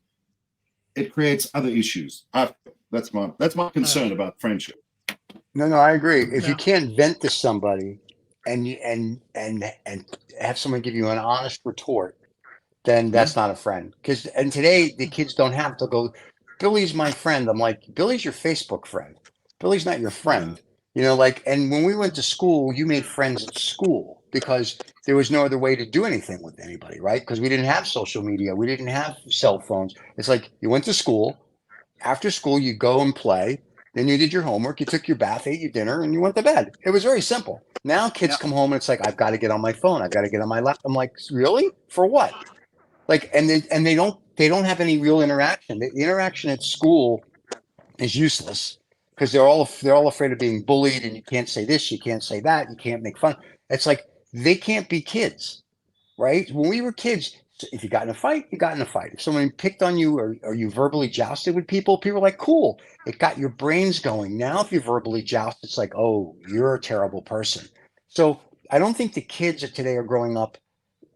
E: it creates other issues. That's my concern about friendship.
A: No, I agree. If you can't vent to somebody and have someone give you an honest retort, then that's not a friend. And today the kids don't have to go, Billy's my friend. I'm like, Billy's your Facebook friend. Billy's not your friend. And when we went to school, you made friends at school. because there was no other way to do anything with anybody, right? Because we didn't have social media, we didn't have cell phones. It's like you went to school. After school, you go and play. Then you did your homework, you took your bath, ate your dinner, and you went to bed. It was very simple. Now kids come home and it's like, I've got to get on my phone. I've got to get on my laptop. I'm like, really? For what? Like, and they don't have any real interaction. The interaction at school is useless because they're all afraid of being bullied, and you can't say this, you can't say that, you can't make fun. It's like they can't be kids, right? When we were kids, if you got in a fight, you got in a fight. If someone picked on you or you verbally jousted with people were like, cool. It got your brains going. Now, if you verbally joust, it's like, oh, you're a terrible person. So I don't think the kids of today are growing up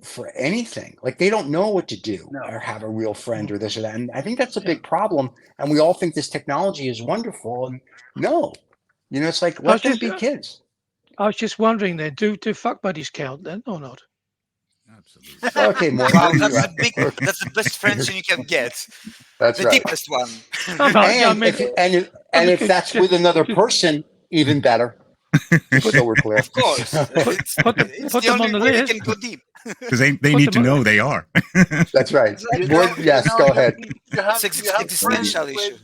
A: for anything. Like they don't know what to do or have a real friend or this or that. And I think that's a big problem. And we all think this technology is wonderful. And no, it's like, let them be kids.
C: I was just wondering then, do fuck buddies count then or not?
G: Absolutely.
A: Okay, more.
F: Wow, that's the best friendship you can get.
A: That's
F: the
A: right.
F: deepest one.
A: And if that's with another person, even better. So we're clear.
F: Of course.
C: Put
F: the
C: them
F: only
C: on the
F: way
C: list.
F: you can go deep.
G: Because they need to know they are.
A: That's right. Yes, go ahead.
D: You have
F: existential issue.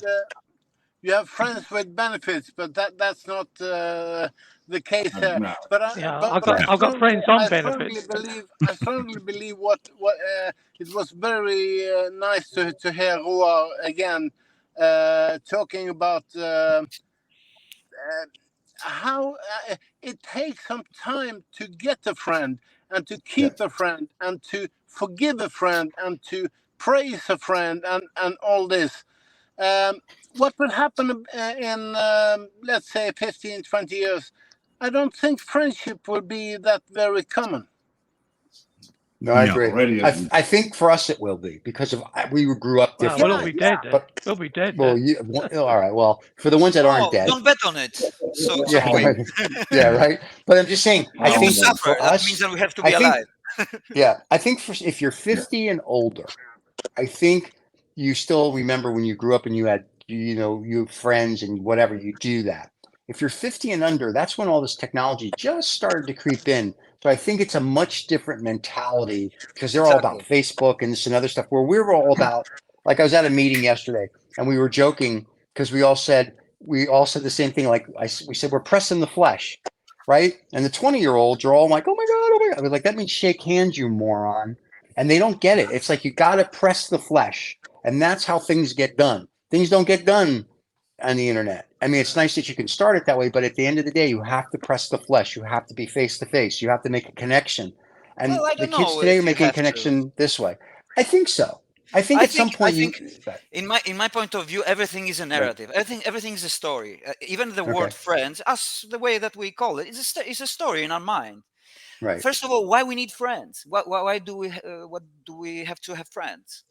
D: You have friends with benefits, but that's not the case here.
E: No.
D: But
C: I've got friends on benefits.
D: I strongly believe what it was very nice to hear Roar again talking about how it takes some time to get a friend and to keep a friend and to forgive a friend and to praise a friend and all this. What will happen in, let's say, 15, 20 years? I don't think friendship will be that very common.
A: No, I agree. I think for us it will be because we grew up differently.
C: We'll be dead. We'll be dead.
A: Well, all right. Well, for the ones that aren't dead,
F: don't bet on it. So
A: yeah, right. But I'm just saying. I think for us,
F: that means that we have to be alive.
A: Yeah, I think if you're 50 and older, I think you still remember when you grew up and you had you have friends and whatever. You do that. If you're 50 and under, that's when all this technology just started to creep in. So I think it's a much different mentality because they're all about Facebook and this and other stuff, where we were all about, like I was at a meeting yesterday and we were joking because we all said the same thing. Like we said, we're pressing the flesh, right? And the 20-year-olds are all like, oh my God. I was like, that means shake hands, you moron. And they don't get it. It's like, you got to press the flesh. And that's how things get done. Things don't get done on the internet. I mean, it's nice that you can start it that way, but at the end of the day, you have to press the flesh. You have to be face to face. You have to make a connection. And the kids today are making a connection this way. I think so. I think at some point,
F: in my point of view, everything is a narrative. Everything is a story. Even the word friends, as the way that we call it, is a story in our mind.
A: Right.
F: First of all, why we need friends? Why do we? What do we have to have friends?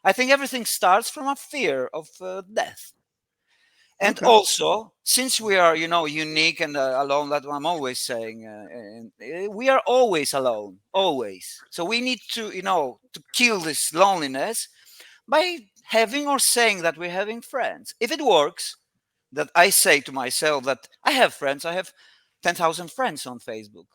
F: I think everything starts from a fear of death. And also, since we are, unique and alone, that I'm always saying, we are always alone, always. So we need to, to kill this loneliness by having or saying that we're having friends. If it works, that I say to myself that I have friends, I have 10,000 friends on Facebook.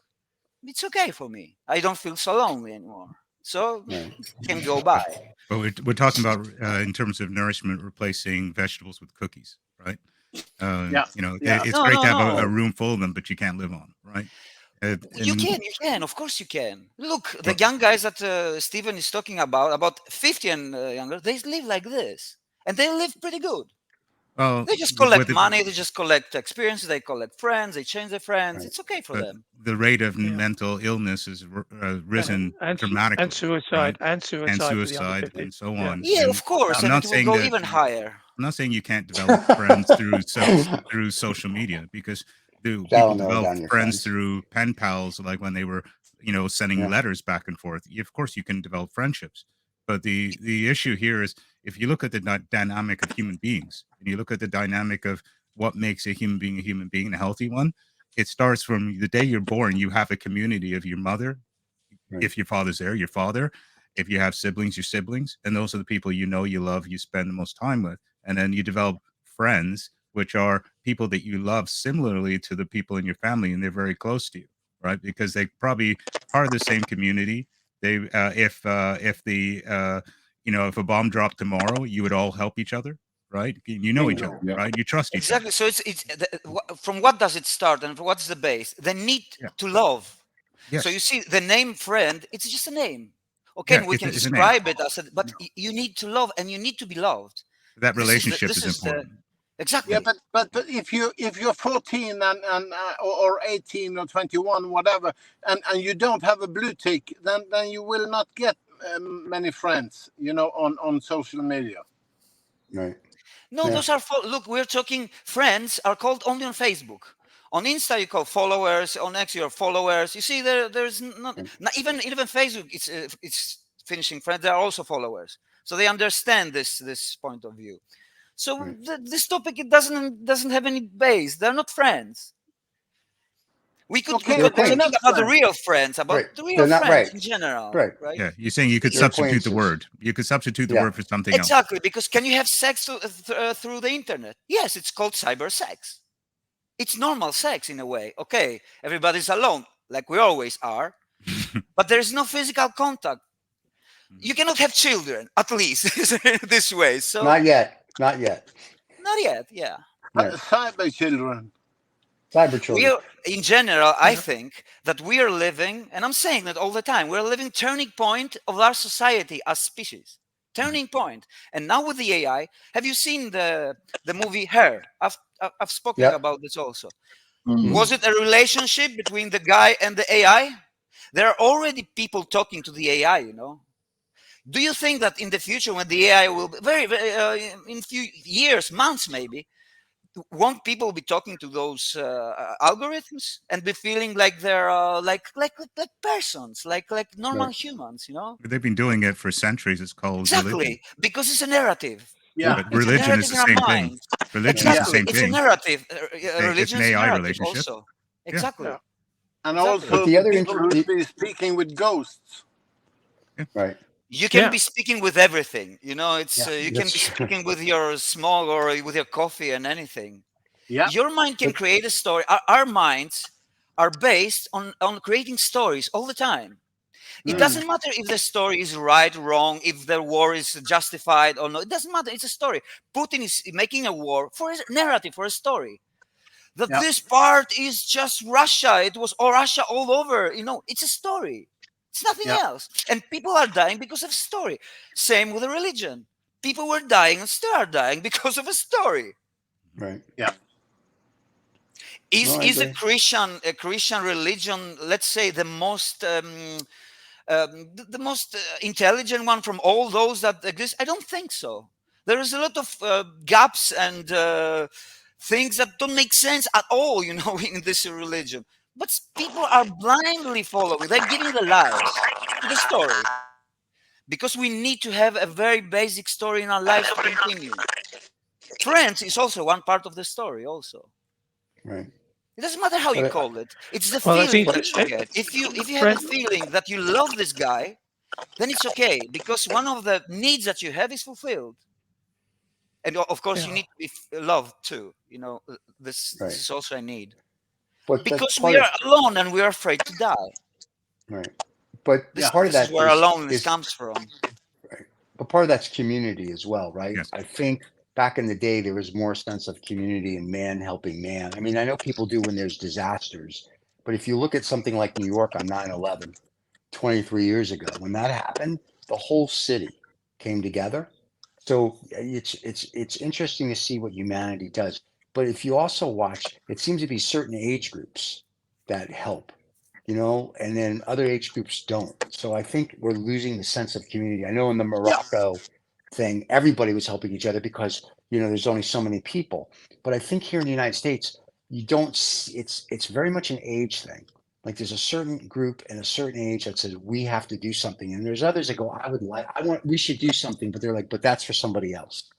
F: It's okay for me. I don't feel so lonely anymore. So it can go by.
G: But we're talking about in terms of nourishment, replacing vegetables with cookies, right? It's great to have a room full of them, but you can't live on, right?
F: You can, of course you can. Look, the young guys that Stephen is talking about 50 and younger, they live like this, and they live pretty good.
G: Well,
F: they just collect money, they just collect experiences, they collect friends, they change their friends. Right. It's okay for them.
G: The rate of mental illness has risen dramatically.
C: And suicide,
G: right?
C: and suicide,
G: and so on.
F: Yeah, and of course. And it will go even higher.
G: I'm not saying you can't develop friends through social media, because people develop friends through pen pals, like when they were, sending letters back and forth. Of course, you can develop friendships. But the issue here is, if you look at the dynamic of human beings, and you look at the dynamic of what makes a human being, a healthy one, it starts from the day you're born. You have a community of your mother. Right. If your father's there, your father. If you have siblings, your siblings. And those are the people you love, you spend the most time with. And then you develop friends, which are people that you love similarly to the people in your family, and they're very close to you. right? Because they probably part of the same community. They if the if a bomb dropped tomorrow, you would all help each other, right? You know each other,
E: Yeah.
G: right? You trust each other.
F: Exactly. So from what does it start, and what's the base? The need
G: Yeah.
F: to love.
G: Yes.
F: So you see, the name friend, it's just a name. Okay,
G: Yeah,
F: and we can
G: it's a name.
F: describe it as but you need to love and you need to be loved.
G: That
F: This is the-
G: relationship
F: this
G: is
F: is the-
G: important.
F: exactly.
D: Yeah, but if you're 14 and or 18 or 21, whatever, and you don't have a blue tick, then you will not get many friends, on social media.
A: Right.
F: No,
A: Yeah.
F: those are look. We're talking friends are called only on Facebook. On Insta, you call followers. On X, you're followers. You see, there's not even Facebook. It's finishing friends. They're also followers, so they understand this point of view. So
A: Right.
F: this topic, it doesn't have any base. They're not friends. We could
D: Okay,
F: be
A: They're
F: talking
A: acquaintances.
F: about the real friends, about
A: Right.
F: the real
A: They're not
F: friends
A: right.
F: in general,
A: Right.
F: right?
G: Yeah, you're saying you could
A: They're
G: substitute the
A: acquaintances.
G: word. You could substitute the
A: Yeah.
G: word for something else.
F: Exactly, because can you have sex through the internet? Yes, it's called cyber sex. It's normal sex in a way. Okay, everybody's alone, like we always are, but there is no physical contact. You cannot have children, at least this way. So
A: Not yet. Not yet.
F: not yet, yeah.
A: Right.
D: Cyber children.
A: Cyber
F: We
A: children.
F: are, in general, I think that we are living, and I'm saying that all the time, we're living turning point of our society as species. Turning point. And now with the AI, have you seen the movie Her? I've spoken
A: Yep.
F: about this also.
A: Mhm.
F: Was it a relationship between the guy and the AI? There are already people talking to the AI, Do you think that in the future, when the AI will be in few years, months maybe, won't people be talking to those algorithms and be feeling like they're like persons, like normal
A: Right.
F: humans,
G: They've been doing it for centuries. It's called religion.
F: Exactly, because it's a narrative.
D: Yeah.
G: But
F: It's a
G: religion is
F: narrative
G: the
F: in our
G: same thing.
F: minds.
G: Religion is the
F: Exactly,
G: same
F: it's a
G: thing.
F: narrative.
G: It's
F: Religion
G: an
F: is a
G: AI
F: narrative
G: relationship.
F: also. Exactly.
C: Yeah.
D: And
F: Exactly.
A: But
D: also
A: the other
D: people will be speaking with ghosts.
A: Right.
F: You can
C: Yeah.
F: be speaking with everything. It's
A: Yeah,
F: you can
A: that's
F: be
A: true.
F: speaking with your small or with your coffee and anything.
D: Yeah.
F: Your mind can create a story. Our minds are based on creating stories all the time. It doesn't matter if the story is right, wrong, if the war is justified or not. It doesn't matter. It's a story. Putin is making a war for a narrative, for a story. That
D: Yeah.
F: this part is just Russia. It was Russia all over. It's a story. It's nothing
D: Yeah.
F: else. And people are dying because of story. Same with the religion. People were dying and still are dying because of a story.
A: Right.
D: Yeah.
F: Is
A: No, I
F: is
A: agree.
F: a Christian religion, let's say, the most the most intelligent one from all those that exist? I don't think so. There is a lot of gaps and things that don't make sense at all, in this religion. But people are blindly following. They're giving their lives to the story because we need to have a very basic story in our lives to continue. Friends is also one part of the story, also.
A: Right.
F: It doesn't matter how you
A: But
F: call it. It's the
C: Well, I
F: feeling
C: think
F: that you get. If you have a feeling that you love this guy, then it's okay because one of the needs that you have is fulfilled. And of course, you need to be loved too. This
A: Right.
F: is also a need
A: But that's
F: because
A: part
F: we
A: of
F: are alone and we are afraid to die.
A: right. But
F: This,
A: part of
F: this is
A: that
F: where
A: is
F: loneliness comes from.
A: right. But part of that's community as well, right?
G: Yes.
A: I think back in the day there was more sense of community and man helping man. I mean, I know people do when there's disasters, but if you look at something like New York on 9/11, 23 years ago, when that happened, the whole city came together. So it's interesting to see what humanity does. But if you also watch, it seems to be certain age groups that help, and then other age groups don't. So I think we're losing the sense of community. I know in the Morocco thing, everybody was helping each other because there's only so many people. But I think here in the United States, you don't. It's very much an age thing. Like there's a certain group and a certain age that says we have to do something, and there's others that go, we should do something, but they're like, but that's for somebody else.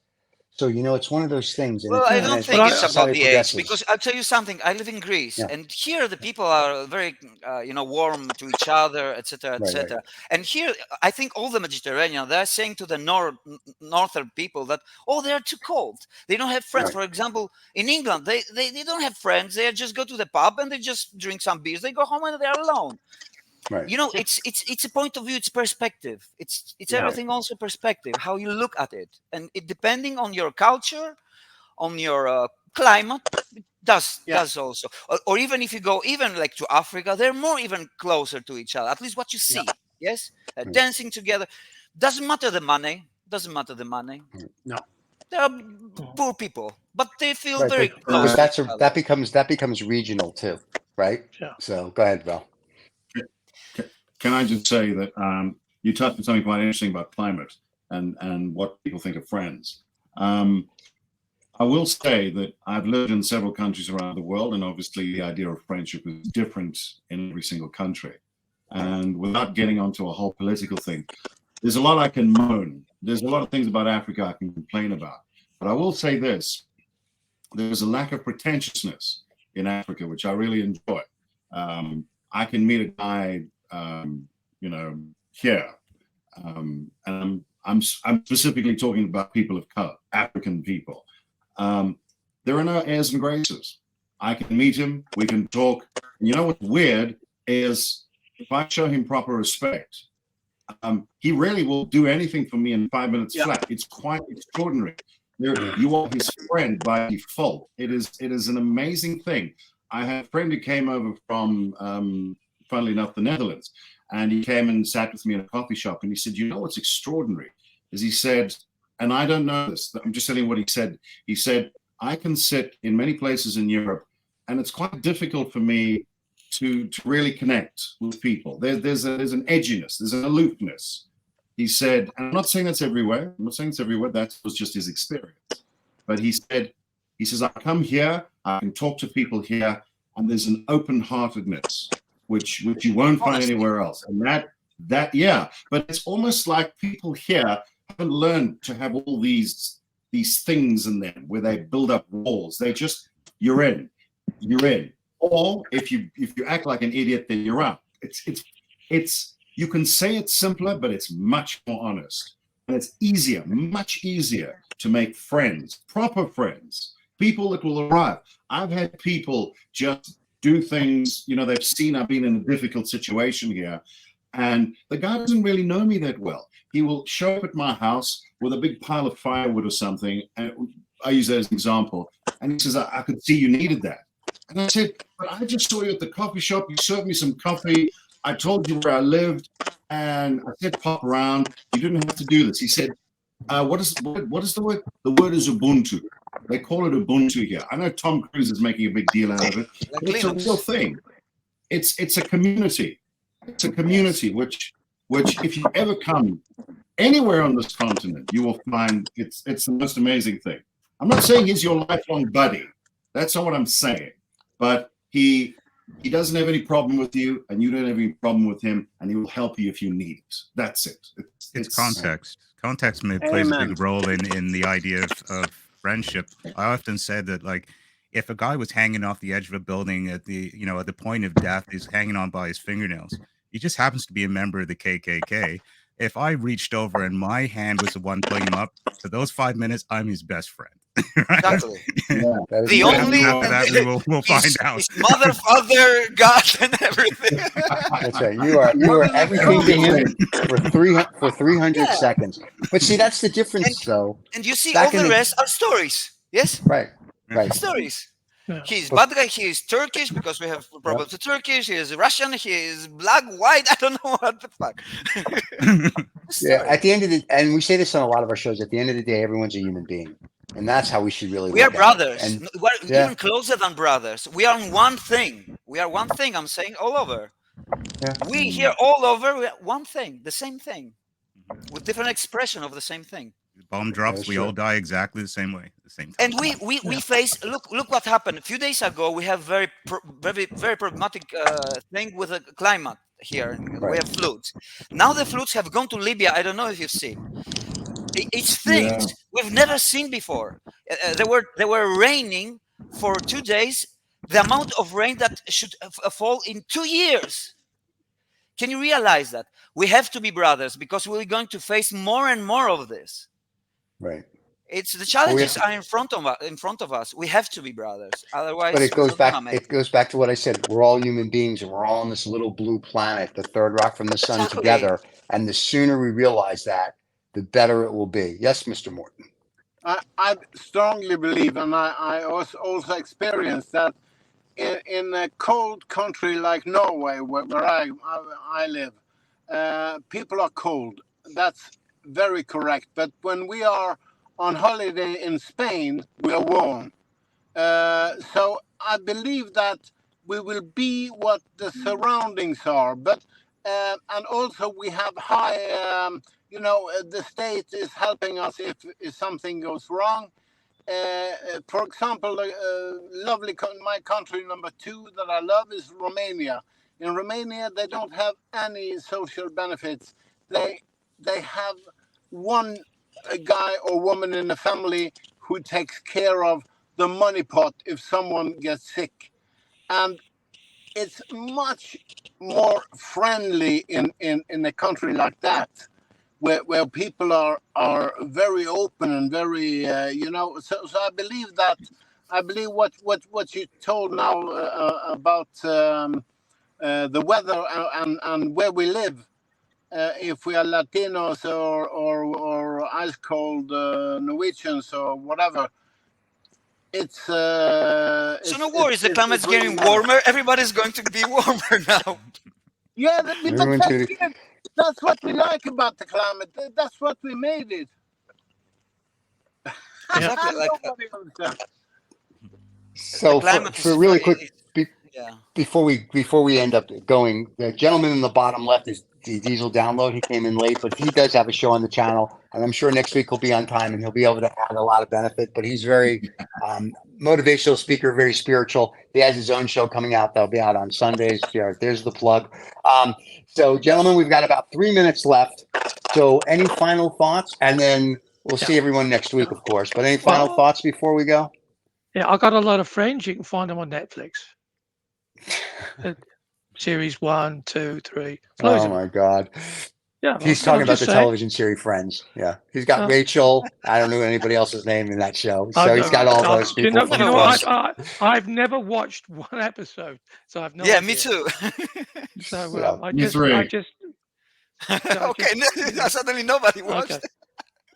A: So, it's one of those things. And
F: Well, I don't think it's about the age, because I'll tell you something. I live in Greece, and here the people are very, warm to each other, etc., etc.
A: Right.
F: And here, I think all the Mediterranean, they're saying to the northern people that, they're too cold. They don't have friends.
A: Right.
F: For example, in England, they don't have friends. They just go to the pub and they just drink some beers. They go home and they're alone.
A: Right.
F: It's a point of view. It's perspective. It's everything also perspective. How you look at it, and it depending on your culture, on your climate, it does also. Or even if you go even like to Africa, they're more even closer to each other. At least what you see, yes, dancing together. Doesn't matter the money.
D: No.
F: They are poor people, but they feel very close.
A: But that becomes regional too, right?
C: Yeah.
A: So go ahead, Val.
E: Can I just say that you touched on something quite interesting about climate and what people think of friends. I will say that I've lived in several countries around the world, and obviously the idea of friendship is different in every single country. And without getting onto a whole political thing, there's a lot I can moan. There's a lot of things about Africa I can complain about. But I will say this, there's a lack of pretentiousness in Africa, which I really enjoy. I can meet a guy here. And I'm specifically talking about people of color, African people. There are no airs and graces. I can meet him, we can talk. And you know what's weird is if I show him proper respect, he really will do anything for me in 5 minutes flat. It's quite extraordinary. You are his friend by default. It is an amazing thing. I had a friend who came over from, funnily enough, the Netherlands, and he came and sat with me in a coffee shop, and he said, what's extraordinary is he said, and I don't know this, I'm just telling you what he said. He said, I can sit in many places in Europe, and it's quite difficult for me to really connect with people. There's an edginess, there's an aloofness. He said, and I'm not saying that's everywhere. That was just his experience. But he says, I come here, I can talk to people here, and there's an open-heartedness, which you won't find anywhere else. And that, but it's almost like people here haven't learned to have all these things in them where they build up walls. They just, you're in. Or if you act like an idiot, then you're out. It's you can say it's simpler, but it's much more honest. And it's much easier to make friends, proper friends, people that will arrive. I've had people just do things, they've seen I've been in a difficult situation here, and the guy doesn't really know me that well. He will show up at my house with a big pile of firewood or something, and I use that as an example, and he says, I could see you needed that. And I said, but I just saw you at the coffee shop, you served me some coffee, I told you where I lived, and I said pop around, you didn't have to do this. He said, what is the word? The word is Ubuntu. They call it Ubuntu here. I know Tom Cruise is making a big deal out of it, but it's a real thing. It's a community. It's a community which if you ever come anywhere on this continent, you will find it's the most amazing thing. I'm not saying he's your lifelong buddy. That's not what I'm saying. But he doesn't have any problem with you, and you don't have any problem with him, and he will help you if you need it. That's it.
G: It's context. Context plays a big role in the idea of friendship. I often said that, like, if a guy was hanging off the edge of a building at the point of death, he's hanging on by his fingernails. He just happens to be a member of the KKK. If I reached over and my hand was the one pulling him up, for those 5 minutes, I'm his best friend. Right?
F: Exactly.
A: Yeah,
F: The only
G: we'll find out.
F: His mother, father, God, and everything.
A: That's right. You are everything to him for 300 seconds. But see, that's the difference, though.
F: And you see, all the rest are stories. Yes.
A: Right.
F: Stories.
C: Yeah.
F: He's bad guy. He is Turkish because we have problems with Turkish. He is Russian. He is black, white. I don't know what the fuck.
A: Yeah. At the end of and we say this on a lot of our shows. At the end of the day, everyone's a human being, and that's how we should really.
F: We are
A: look at
F: brothers.
A: it. And,
F: We're even closer than brothers. We are one thing. I'm saying all over.
A: Yeah.
F: We here all over. We are one thing, the same thing, with different expression of the same thing.
G: Bomb drops, we all die exactly the same way, the same time.
F: And we face, look what happened a few days ago. We have very problematic thing with the climate here. We have floods. Now the floods have gone to Libya. I don't know if you've seen. It's things we've never seen before. They were raining for 2 days, the amount of rain that should fall in 2 years. Can you realize that? We have to be brothers because we're going to face more and more of this.
A: Right.
F: It's the challenges are in front of us. We have to be brothers. Otherwise,
A: But it goes
F: we're not gonna
A: back.
F: make
A: It goes back to what I said. We're all human beings, and we're all on this little blue planet, the third rock from the sun,
F: Exactly.
A: together. And the sooner we realize that, the better it will be. Yes, Mr. Morton.
D: I strongly believe, and I also experienced that in a cold country like Norway, where I live, people are cold. That's very correct. But when we are on holiday in Spain, we are warm. So I believe that we will be what the surroundings are. But and also we have high. The state is helping us if something goes wrong. For example, my country number 2 that I love is Romania. In Romania, they don't have any social benefits. They have one guy or woman in the family who takes care of the money pot if someone gets sick, and it's much more friendly in a country like that, where people are very open and very So I believe what you told now about the weather and where we live. If we are Latinos or ice cold Norwegians or whatever, it's
F: so no worries. The climate's getting warmer. Everybody's going to be warmer now.
D: Yeah, that's what we like about the climate. That's what we made it.
F: Exactly.
A: So for really quick, before we end up going, the gentleman in the bottom left is the Diesel Download. He came in late, but he does have a show on the channel, and I'm sure next week he'll be on time and he'll be able to add a lot of benefit. But he's very motivational speaker, very spiritual. He has his own show coming out that'll be out on Sundays. Yeah, there's the plug. So, gentlemen, we've got about 3 minutes left. So, any final thoughts? And then we'll see everyone next week, of course. But any final thoughts before we go?
C: Yeah, I got a lot of friends. You can find them on Netflix. Series 1, 2, 3.
A: Oh my God!
C: Yeah,
A: he's talking about the television series Friends. Yeah, he's got Rachel. I don't know anybody else's name in that show, so he's got all those people.
C: I've never watched one episode, so I've no idea.
F: Me too.
C: So I just
F: okay. Suddenly nobody watched.
C: Okay.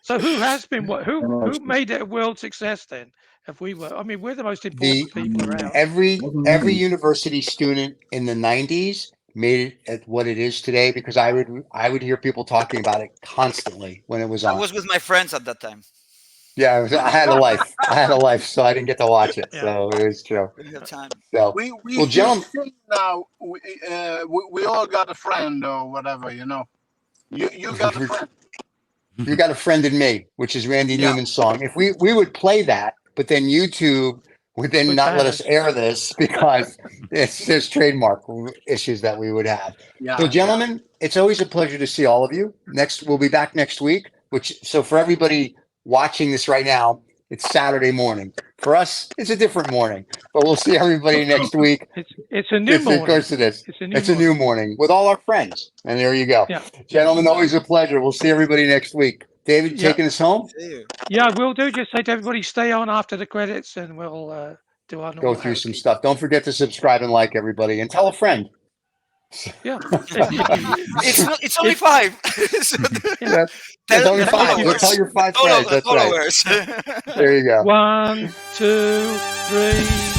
C: So who has been who made it a world success then? If we were, I mean, we're the most important people around.
A: Every university student in the 90s made it at what it is today, because I would hear people talking about it constantly when it was on.
F: I was with my friends at that time.
A: Yeah, I had a life, so I didn't get to watch it. Yeah. So it was true.
D: So we gentlemen, now we all got a friend or whatever, you know. You got a friend.
A: You got a friend in me, which is Randy Newman's song. If we would play that, but then YouTube would then not let us air this because there's trademark issues that we would have. Yeah, so, gentlemen, it's always a pleasure to see all of you. We'll be back next week. So for everybody watching this right now, it's Saturday morning. For us, it's a different morning, but we'll see everybody next week.
C: It's a new morning.
A: Of course it is. It's a new morning with all our friends. And there you go. Yeah. Gentlemen, always a pleasure. We'll see everybody next week. David, taking us home?
C: Yeah, we'll do. Just say to everybody, stay on after the credits, and we'll do our normal.
A: Go through some stuff. Don't forget to subscribe and like everybody, and tell a friend.
C: Yeah.
F: It's only 5.
A: It's only 5. Go tell your 5 friends. That's right. There you go.
C: 1, 2, 3.